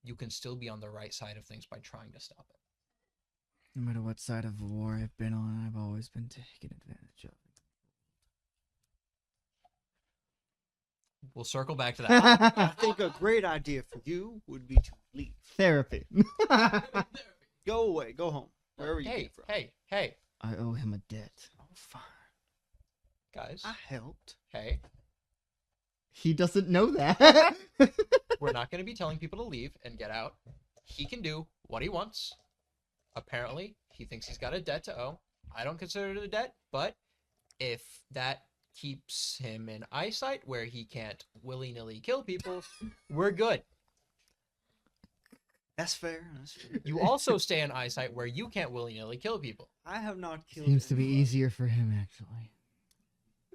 you can still be on the right side of things by trying to stop it. No matter what side of the war I've been on, I've always been taken advantage of. We'll circle back to that. I think a great idea for you would be to leave. Therapy. Go away. Go home. Wherever you came from. Hey, I owe him a debt. Oh, fine. guys. I helped. Hey, He doesn't know that. we're not going to be telling people to leave and get out. He can do what he wants. Apparently, he thinks he's got a debt to owe. I don't consider it a debt, but if that keeps him in eyesight where he can't willy-nilly kill people, we're good. That's fair. That's fair. You also stay in eyesight where you can't willy-nilly kill people. I have not killed. Seems to be anybody. easier for him, actually.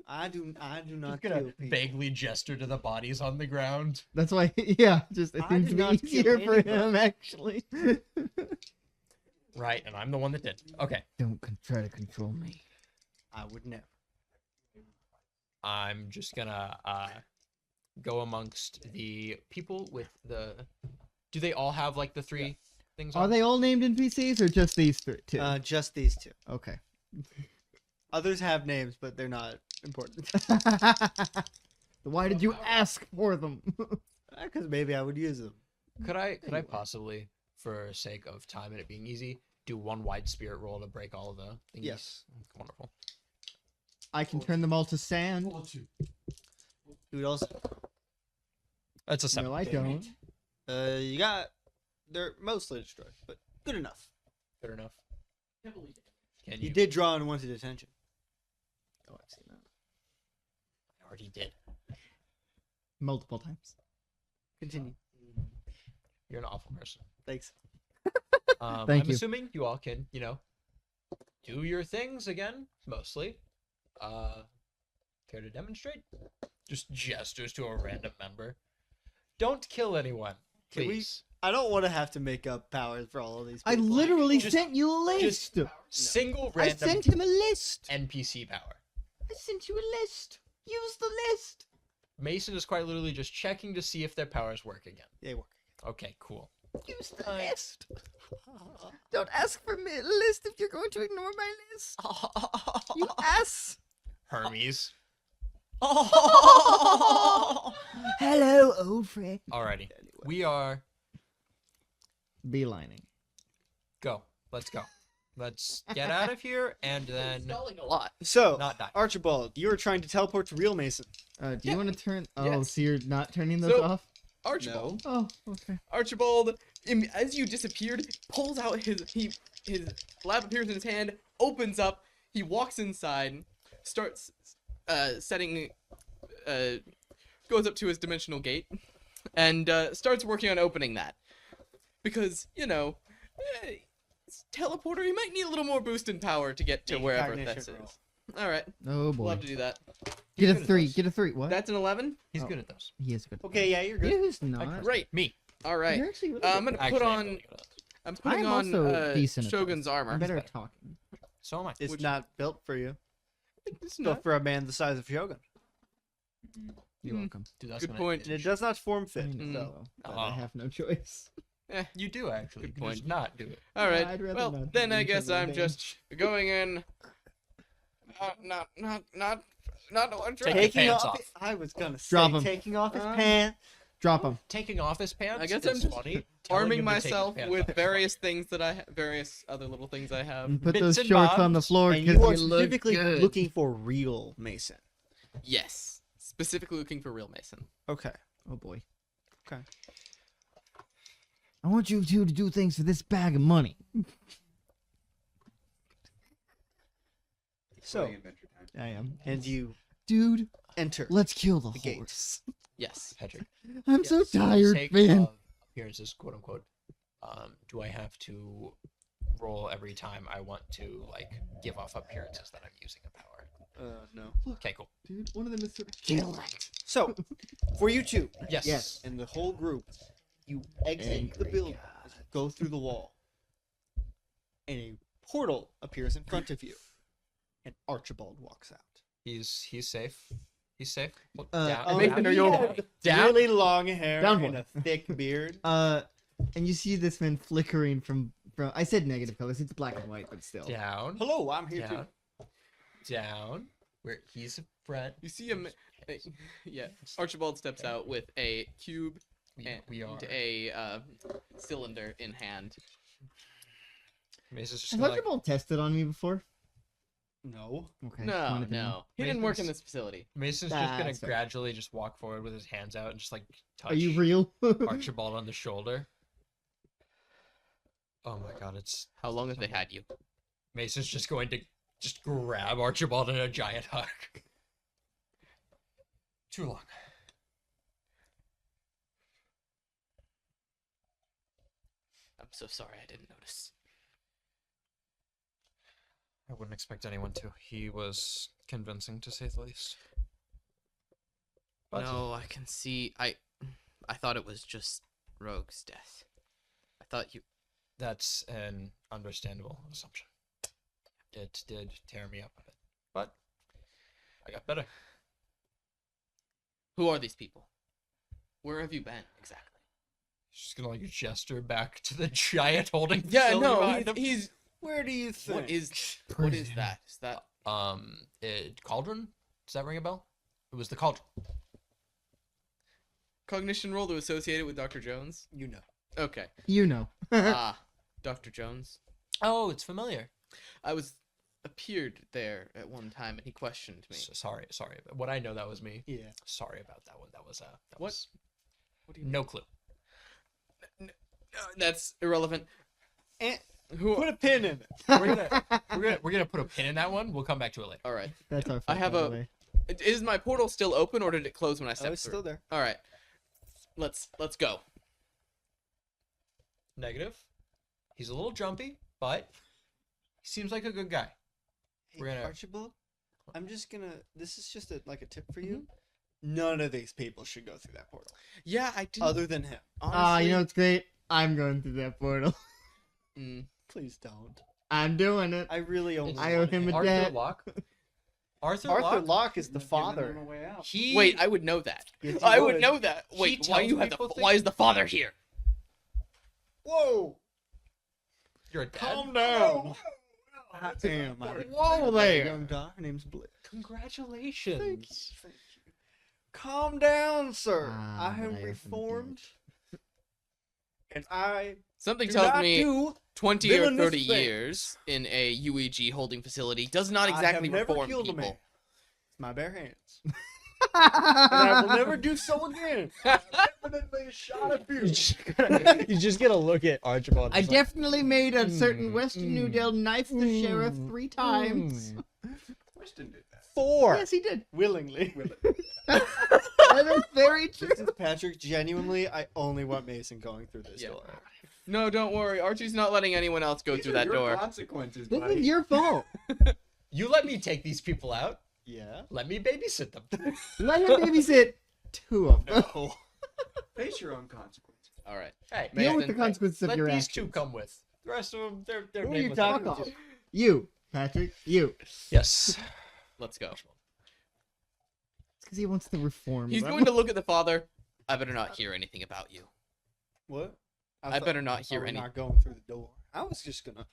I do not He's kill gonna people. vaguely gesture to the bodies on the ground. That's why, yeah, just it I seems did to not be kill easier for anybody. him, actually. Right, and I'm the one that did. Okay, Don't try to control me. I would never. I'm just gonna go amongst the people with the. Do they all have like the three things? Are on? they all named NPCs or just these two? Just these two. Okay. Others have names, but they're not important. Why did you ask for them? Because maybe I would use them. Could I possibly, for sake of time and it being easy, do one wide spirit roll to break all of the thingies? Yes. Wonderful. I can turn them all to sand. You would also. That's a 7. No, I don't. You got. They're mostly destroyed, but good enough. Good enough. Can You you? did draw and wanted attention. Oh, I've seen that. I already did. Multiple times. Continue. You're an awful person. Thanks. Thank I'm you. assuming you all can, do your things again, mostly. Care to demonstrate? Just gestures to a random member. Don't kill anyone, Can we- please. I don't want to have to make up powers for all of these. I people. literally Just- sent you a list. Single I random sent him a list. NPC power. I sent you a list. Use the list. Mason is quite literally just checking to see if their powers work again. They work. Okay, cool. Use the list. Don't ask for me a list if you're going to ignore my list. You ass. Hermes. Hello, old friend. Alrighty. We are Beelining. go. Let's go. Let's get out of here and then Stalling a lot. So, not die. Archibald, you were trying to teleport to Real Mason. Do you want to turn? Oh, Yes. so you're not turning those So- off? Archibald. Oh, okay. Archibald, as you disappeared, pulls out his lab appears in his hand, opens up, he walks inside, starts goes up to his dimensional gate, and starts working on opening that. Because, teleporter, he might need a little more boost in power to get to Make a wherever cognition this roll. is. Alright, Oh we'll boy. have to do that. Get a good at 3. those. Get a 3. What? That's an 11? He's Oh. good at those. He is good. Okay, yeah, you're good. He's not. Great. Me. Alright. You're actually really I'm good. gonna put Actually, I'm on... really good at those. I'm putting I'm on also decent at Shogun's those. armor. I'm better at talking. So am I. It's Which- not built for you. It's Built not. for a man the size of Shogun. You're Mm. welcome. Dude, that's Good gonna point. And it does not form I fit. know, but Oh. I have no choice. You do actually. Good You just point. not do it. All right. I'd rather Well, not then be I guess I'm intimidating. just going in. Not Take Taking your pants off. off. I was gonna say Drop 'em. taking off his Um, pants. Drop him. Taking off his pants. I guess is I'm just funny. Telling arming him to take his myself pants with off is various things that various other little things I have. And put Bits those and shorts on the bobs. floor And because you are you look specifically good. looking for Real Mason. Yes, specifically looking for Real Mason. Okay. Oh boy. Okay. I want you two to do things for this bag of money. So, Adventure Time. I am. and you Dude, enter let's kill the the horse. gate. Yes. Patrick. I'm so Yes, for the tired, sake man. of appearances, quote unquote. Do I have to roll every time I want to give off appearances that I'm using a power? No. Okay, cool. Dude, one of them is. So, for you two, Yes. Yes. and the whole group, you exit the Angry building, go through the wall, and a portal appears in front of you, and Archibald walks out. He's safe. He's safe. Well, Mason, are you okay? Down. Really long hair Down and one. a thick beard. And you see this man flickering from. I said negative colors. It's black and white, but still. Down. Hello, I'm here Down. Down. Where he's a friend. You see him. Yeah. Archibald steps out with a cube We are. and a cylinder in hand. Mason's just Has gonna, like, Archibald tested on me before? No. Okay. just No, wanted to know. no. He didn't work in Mason's- this facility. Mason's just gonna That's fair. gradually just walk forward with his hands out and just like touch Are you real? Archibald on the shoulder. Oh my god, it's How long have they had you? Mason's just going to just grab Archibald in a giant hug. Too long. I'm so sorry I didn't notice. I wouldn't expect anyone to. He was convincing, to say the least. But No, I can see. I thought it was just Rogue's death. I thought you. that's an understandable assumption. It did tear me up a bit, but I got better. Who are these people? Where have you been exactly? Just gonna like gesture back to the giant holding. Yeah, facility no, behind him. he's. Where do you think? What is that? Is that Cauldron? Does that ring a bell? It was the Cauldron. cognition roll to associate it with Dr. Jones? You know. Okay. You know. Dr. Jones. Oh, it's familiar. I appeared there at one time and he questioned me. Sorry. What I know, that was me. Yeah. Sorry about that one. That was What? was What do you no clue. That's irrelevant. Eh, Who? Put a pin in it. We're gonna put a pin in that one. We'll come back to it later. All right. That's our. I fault, have by the a- way. Is my portal still open or did it close when I Oh, stepped it's through? still there. All right. Let's go. Negative. He's a little jumpy, but he seems like a good guy. Hey, We're gonna- Archibald, I'm just gonna. This is just like a tip for you. None of these people should go through that portal, Yeah, I didn't. other than him. honestly, You know what's great? I'm going through that portal. Please don't. I'm doing it. I really only. I owe want him a Arthur debt. Locke. Arthur Locke Locke. is the Giving father. them a way out. He Wait, I would know that. Yes, you I would would. know that. He Wait, why tells you have people the? things- Why is the father here? Whoa! You're a dad. Calm down. Damn. Whoa there. Young daughter. Her name's Blake. Congratulations. Thank you. Calm down, sir. Ah, I but I am opened reformed, and I Something do tells not me do 20 or villainous 30 things. years in a UEG holding facility does not I exactly have never reform killed a people. man. It's my bare hands, and I will never do so again. Definitely shot a few. You just gotta look at Archibald. I just like, definitely made a certain Western New Dale knife the sheriff 3 times. Weston did that. 4 Yes, he did. willingly. That is very true. This is Patrick. Genuinely, I only want Mason going through this Yeah. door. No, don't worry. Archie's not letting anyone else go These through are that your door. consequences, This buddy. is your fault. You let me take these people out. Yeah. Let me babysit them. Let him babysit 2 of them. No. Face your own consequences. All right. Hey, Deal with Mason, the consequences of let your these actions. two come with. The rest of them, they're Who are you nameless. talking Fuck off. to? You, Patrick. You. Yes. Let's go. It's because he wants to reform. He's them. going to look at the father. I better not hear anything about you. What? I thought- better not oh, hear we're any. not going through the door. I was just gonna.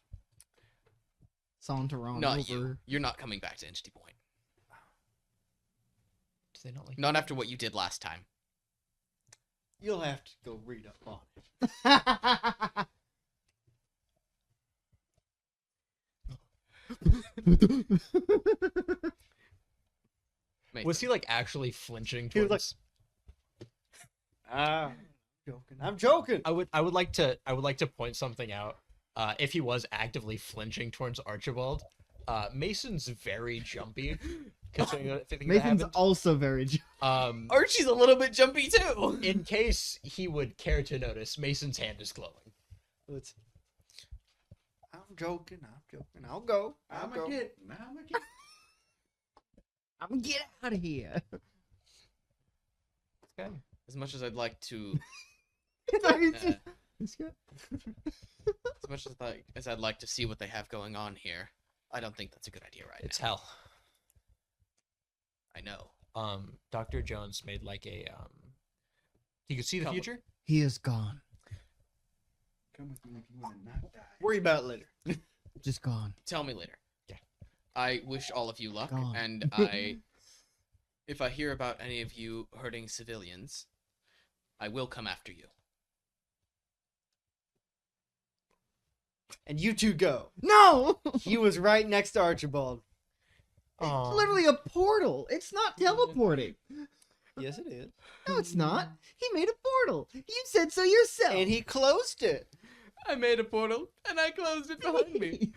saunter on Not over. you. You're not coming back to Entity Point. Do they not like? Not after what you did last time. You'll have to go read up on it. Mason. Was he like actually flinching He was towards? Ah, joking. I'm joking. I would like to point something out. If he was actively flinching towards Archibald, Mason's very jumpy. Considering everything that Mason's happened. also very. Archie's a little bit jumpy too. In case he would care to notice, Mason's hand is glowing. Let's. I'm joking. I'll go. I'm go. a kid. I'm a kid. I'm gonna get out of here. Okay. As much as I'd like to, This guy. as much as I'd like to see what they have going on here, I don't think that's a good idea right It's now. hell. I know. Dr. Jones made like a he could see the future. He is gone. Come with me if you want to not die. Worry about it later. Just gone. Tell me later. Yeah. I wish all of you luck, Gone. and if I hear about any of you hurting civilians, I will come after you. And you two go. No! He was right next to Archibald. It's literally a portal. It's not teleporting. Yes, it is. No, it's not. He made a portal. You said so yourself. And he closed it. I made a portal, and I closed it behind me.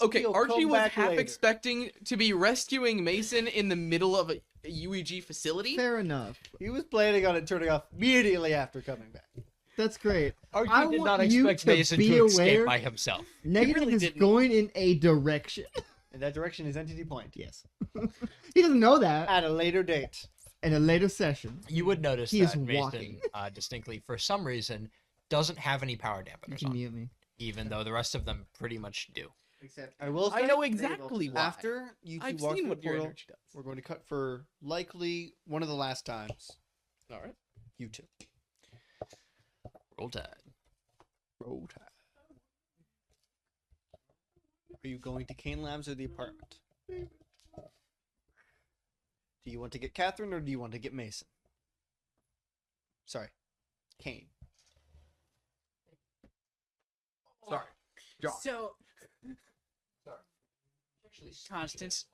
Okay, He'll Archie come was back half later. expecting to be rescuing Mason in the middle of a UEG facility. Fair enough. He was planning on it turning off immediately after coming back. That's great. Archie I did want not you expect to Mason be to escape aware- by himself. Negative really is didn't. going in a direction. And that direction is Entity Point. Yes. He doesn't know that. At a later date. In a later session. You would notice He that is Mason walking. distinctly, for some reason, doesn't have any power You dampeners can on, mute me. even though the rest of them pretty much do. Except I will. I say, know exactly why. After you two I've walk seen through what the your portal, energy does. we're going to cut for likely one of the last times. All right. You two. Roll Tide. Road. Are you going to Kane Labs or the apartment? Do you want to get Catherine or do you want to get Mason? Sorry, Kane. Sorry. John. So, Constance,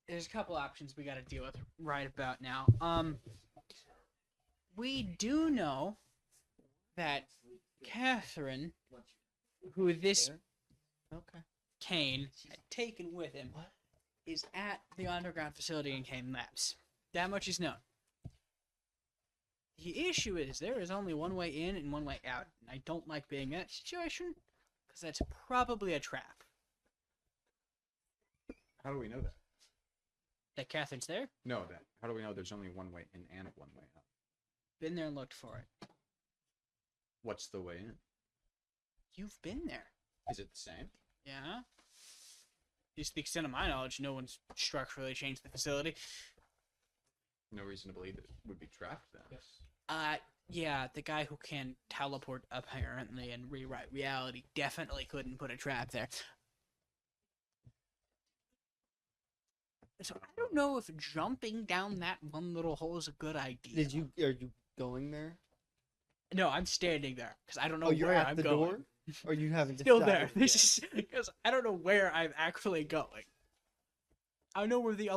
there's a couple options we got to deal with right about now. We do know that Catherine, who this Okay. Kane had taken with him, is at the underground facility in Kane Labs. That much is known. The issue is there is only one way in and one way out, and I don't like being in that situation because that's probably a trap. How do we know that? That Catherine's there, No, that. How do we know there's only one way in and one way out? been there and looked for it. What's the way in? You've been there. Is it the same? Yeah. Just the extent of my knowledge, no one's structurally changed the facility. No reason to believe it would be trapped then. Yeah, the guy who can teleport apparently and rewrite reality definitely couldn't put a trap there. So I don't know if jumping down that one little hole is a good idea. Are you going there? No, I'm standing there because I don't know Oh, you're where at I'm the going. door? Or you haven't Still there. decided This yet? is because I don't know where I'm actually going. I know where the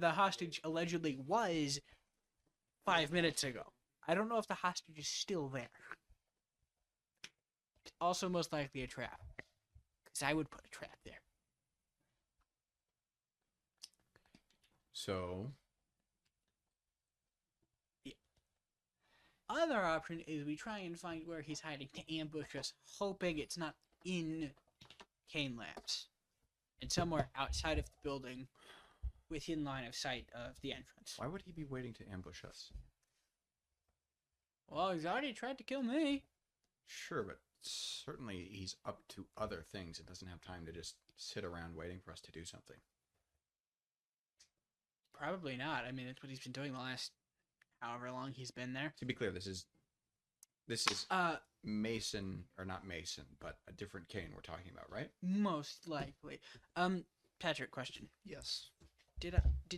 hostage allegedly was 5 minutes ago. I don't know if the hostage is still there. It's also most likely a trap, because I would put a trap there. So, Other option is we try and find where he's hiding to ambush us, hoping it's not in Kane Labs and somewhere outside of the building within line of sight of the entrance. why would he be waiting to ambush us? Well, he's already tried to kill me. Sure, but certainly he's up to other things and doesn't have time to just sit around waiting for us to do something. Probably not. I mean, that's what he's been doing the last however long he's been there. To be clear, this is Mason, or not Mason, but a different Kane we're talking about, right? Most likely. Patrick, question. Yes. Did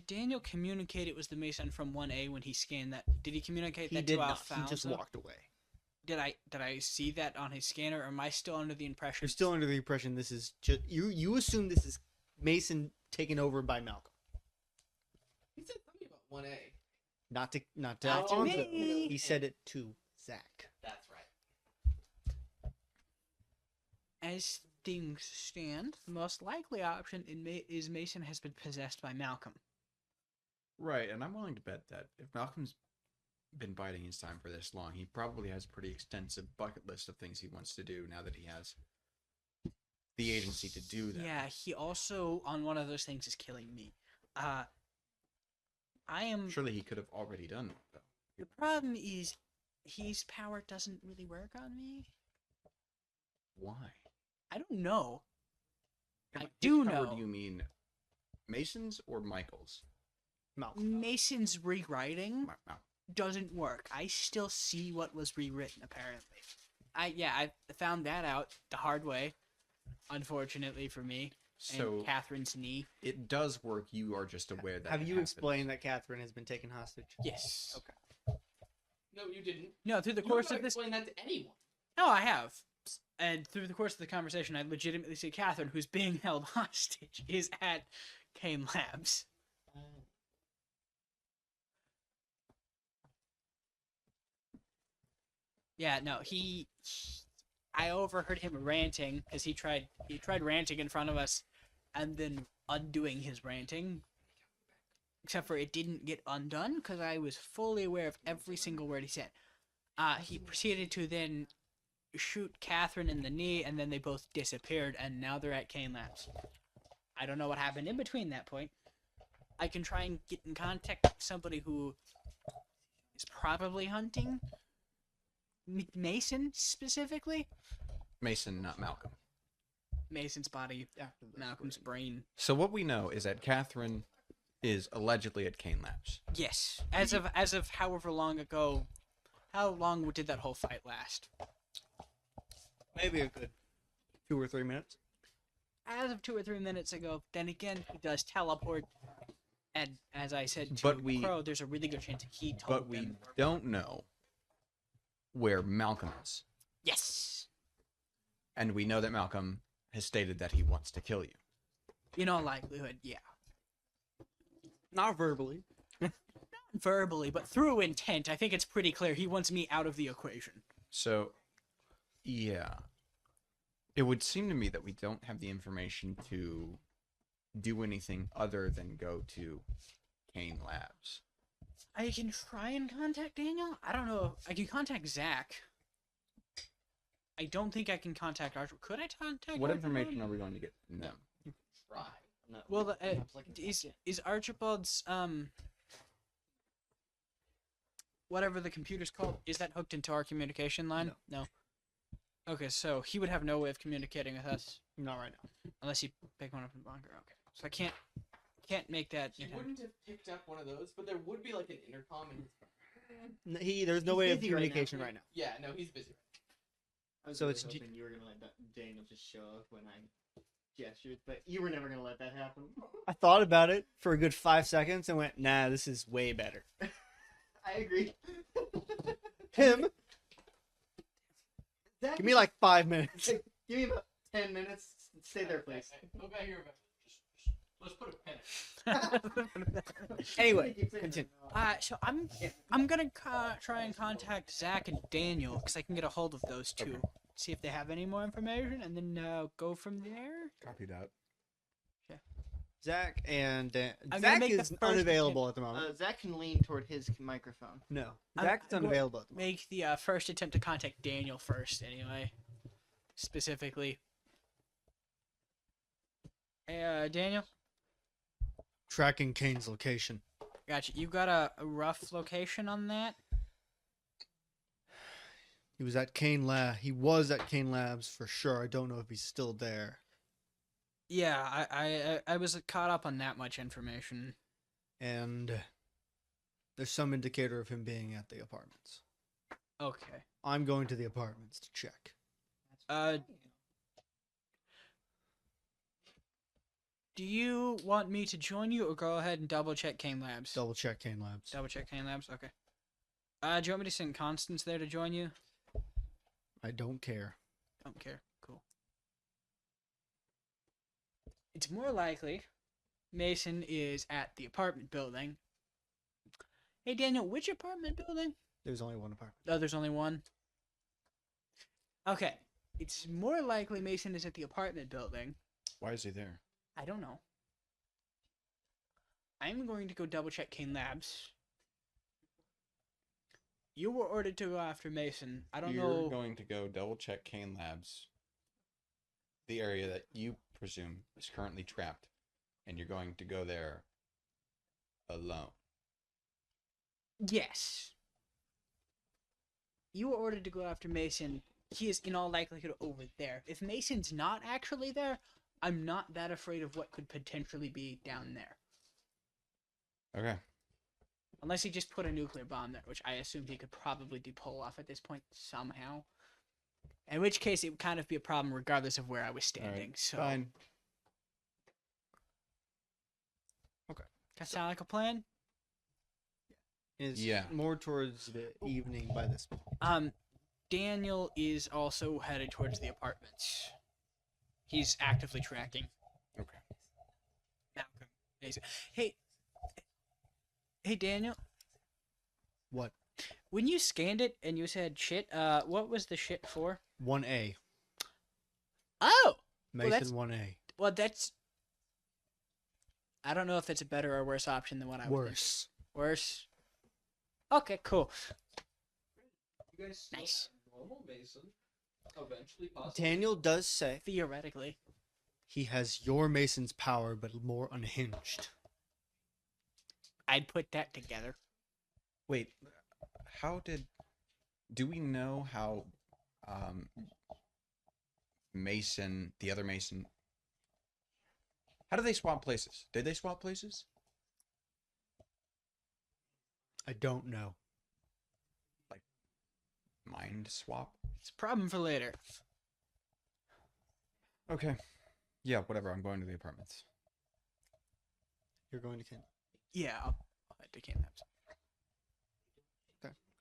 Daniel communicate it was the Mason from 1A when he scanned that? Did he communicate He that did to not. He just Alfonso? walked away. Did I see that on his scanner, or am I still under the impression? You're still under the impression this is just you assume this is Mason taken over by Malcolm. He said something about 1A. Not to Not to Alfonso. me. He said it to Zach. That's right. As things stand, the most likely option is Mason has been possessed by Malcolm. Right, and I'm willing to bet that if Malcolm's been biding his time for this long, he probably has a pretty extensive bucket list of things he wants to do now that he has the agency to do that. Yeah, he also, on one of those things, is killing me. I am. Surely he could have already done it, though. The problem is, his power doesn't really work on me. Why? I don't know. And I by do his power, know. Do you mean Mason's or Michael's? Mason's rewriting Wow. doesn't work. I still see what was rewritten, apparently. I found that out the hard way, unfortunately for me. So And Catherine's knee. it does work. You are just aware that. Have it you happens. explained that Catherine has been taken hostage? Yes. Okay. No, you didn't. No, through the You course gotta of this. explain that to anyone. No, I have. And through the course of the conversation, I legitimately see Catherine, who's being held hostage, is at Kane Labs. Yeah, no, I overheard him ranting because he tried ranting in front of us, and then undoing his ranting. Except for it didn't get undone because I was fully aware of every single word he said. He proceeded to then shoot Catherine in the knee, and then they both disappeared, and now they're at Kane Labs. I don't know what happened in between that point. I can try and get in contact with somebody who is probably hunting Mason specifically. Mason, not Malcolm. Mason's body, Malcolm's brain. So what we know is that Catherine is allegedly at Kane Labs. Yes, as of however long ago. How long did that whole fight last? Maybe a good 2 or 3 minutes. As of 2 or 3 minutes ago. Then again, he does teleport, and as I said to But we- Crow, there's a really good chance he told But we them. don't know where Malcolm is. Yes. And we know that Malcolm has stated that he wants to kill you. In all likelihood, yeah. Not verbally. Not verbally, but through intent. I think it's pretty clear he wants me out of the equation. So, yeah. It would seem to me that we don't have the information to do anything other than go to Kane Labs. I can try and contact Daniel. I don't know. I can contact Zach. I don't think I can contact Archer. Could I contact? What Archibald? information are we going to get from them? Try. No, Well, perhaps like a- is Archibald's whatever the computer's called, is that hooked into our communication line? No. Okay, so he would have no way of communicating with us Not right now. unless he picked one up in the bunker. Okay, so I can't make that. He wouldn't have picked up one of those, but there would be like an intercom in his. There's no He's way of busy right now. communication right now. Yeah, no, he's busy. I was So really it's hoping you were gonna let Daniel just show up when I gestured, but you were never gonna let that happen. I thought about it for a good 5 seconds and went, nah, this is way better. I agree. Him, Zach, give me like 5 minutes. give me about 10 minutes. Stay there, please. Go back here. Let's put a pin in it. Anyway, Keep saying continue. that. So I'm gonna try and contact Zach and Daniel because I can get a hold of those two, see if they have any more information, and then go from there. Copy that. Zach and Dan. I'm gonna Zach make the is first unavailable at the moment. Zach can lean toward his microphone. No, I'm- Zach's I'm going- unavailable at the moment. Make the first attempt to contact Daniel first, anyway. Specifically. Hey, Daniel. Tracking Kane's location. Gotcha. You got a rough location on that? He was at Kane Lab. He was at Kane Labs for sure. I don't know if he's still there. Yeah, I was caught up on that much information. And there's some indicator of him being at the apartments. Okay. I'm going to the apartments to check. Do you want me to join you or go ahead and double check Kane Labs? Double check Kane Labs. Double check Kane Labs? Okay. Do you want me to send Constance there to join you? I don't care. Don't care. Cool. It's more likely Mason is at the apartment building. Hey, Daniel, which apartment building? There's only one apartment. Oh, there's only one? Okay. It's more likely Mason is at the apartment building. Why is he there? I don't know. I'm going to go double check Kane Labs. You were ordered to go after Mason. I don't You're know. going to go double check Kane Labs, the area that you presume is currently trapped, and you're going to go there alone. Yes. You were ordered to go after Mason. He is in all likelihood over there. If Mason's not actually there, I'm not that afraid of what could potentially be down there. Okay. Unless he just put a nuclear bomb there, which I assumed he could probably pull off at this point somehow. In which case, it would kind of be a problem regardless of where I was standing. Alright, So, fine. that sound like a plan? It's Yeah. more towards the evening by this point. Daniel is also headed towards the apartments. He's actively tracking. Okay. Malcolm. Hey, Daniel. What? When you scanned it and you said shit, what was the shit for? 1A. Oh, Mason that's- 1A. well, that's. I don't know if it's a better or worse option than what I was thinking. Worse. Worse. Okay, cool. You guys still Nice. have normal Mason. Eventually, possibly. Daniel does say Theoretically. he has your Mason's power, but more unhinged. I'd put that together. Wait, do we know how Mason, the other Mason, how do they swap places? Did they swap places? I don't know. Mind swap? It's a problem for later. Okay. Yeah, whatever. I'm going to the apartments. You're going to Ken. Yeah, I'll head to Camps.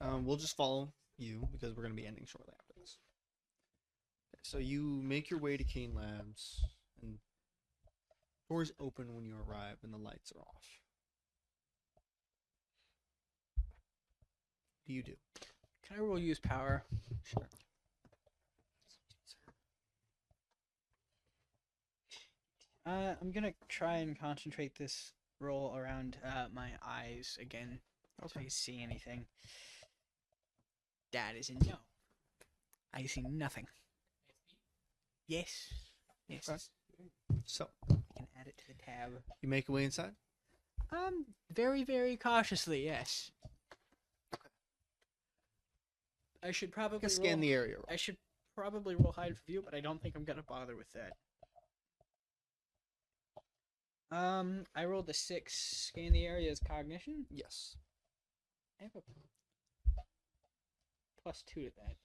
We'll just follow you because we're going to be ending shortly after this. Okay, so you make your way to Kane Labs, and doors open when you arrive, and the lights are off. What do you do? Can I roll use power? Sure. I'm gonna try and concentrate this roll around my eyes again. So I see anything. That is a no. I see nothing. Yes. Yes. Okay. So I can add it to the tab. you make your way inside. Very, very cautiously, yes. I should probably You can scan roll, the area. I should probably roll hide for view, but I don't think I'm gonna bother with that. I rolled a 6. Scan the area as cognition. Yes. I have a +2 to that.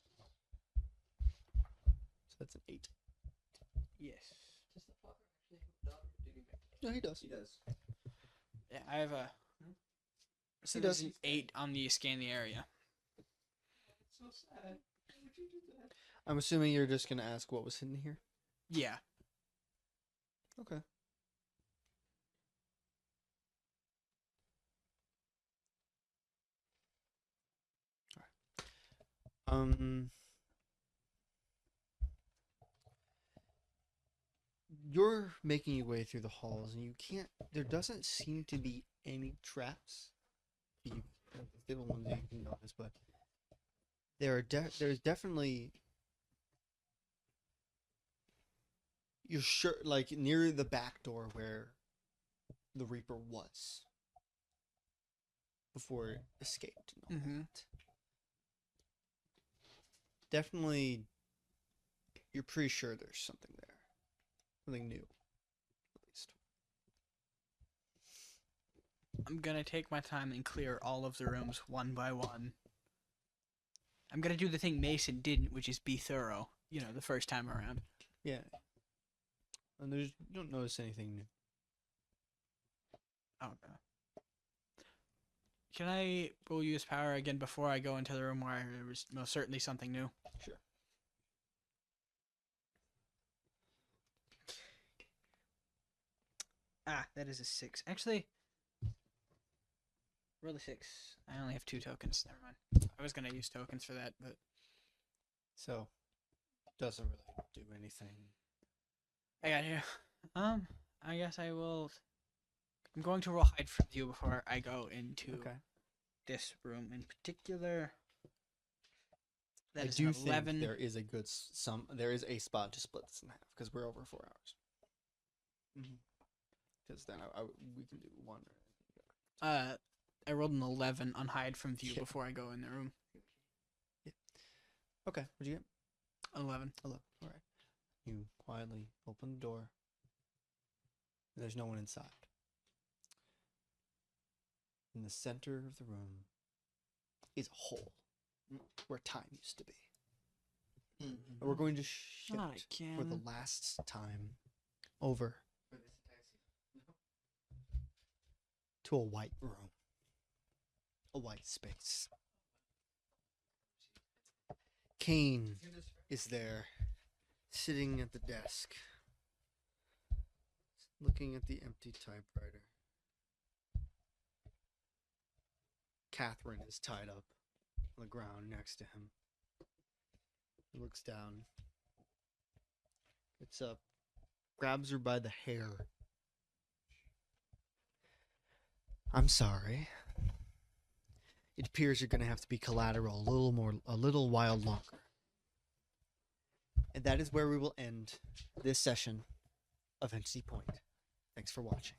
So that's an 8. Yes. Does the father actually have a daughter? Did he make No, he does. He does. Yeah, I have a. So He there's does. an 8 on the scan the area. So sad. Why would you do that? I'm assuming you're just gonna ask what was hidden here. Yeah. Okay. You're making your way through the halls, and you can't. There doesn't seem to be any traps. You, the ones that you can notice, but there's definitely. You're sure, like near the back door where the Reaper was before it escaped. And all Mhm. that. Definitely, you're pretty sure there's something there. Something new, at least. I'm gonna take my time and clear all of the rooms one by one. I'm gonna do the thing Mason didn't, which is be thorough. You know, the first time around. Yeah. And you don't notice anything new. Okay. Can I roll use power again before I go into the room where there was most certainly something new? Sure. Ah, that is a 6. Actually, roll a 6. I only have 2 tokens. Never mind. I was gonna use tokens for that, but So, doesn't really do anything. I got you. I guess I will. I'm going to roll hide from view before I go into Okay. this room in particular. That I is do an think 11. there is a good there is a spot to split this in half because we're over 4 hours. Because then we can do one. I rolled an 11 on hide from view Okay. before I go in the room. Okay, what'd you get? 11. 11. All right. You quietly open the door. There's no one inside. In the center of the room is a hole where time used to be. And we're going to Not shift again. for the last time over to a white room, a white space. Kane is there, sitting at the desk, looking at the empty typewriter. Catherine is tied up on the ground next to him. He looks down, gets up, grabs her by the hair. I'm sorry. It appears you're going to have to be collateral a little while longer. And that is where we will end this session of NC Point. Thanks for watching.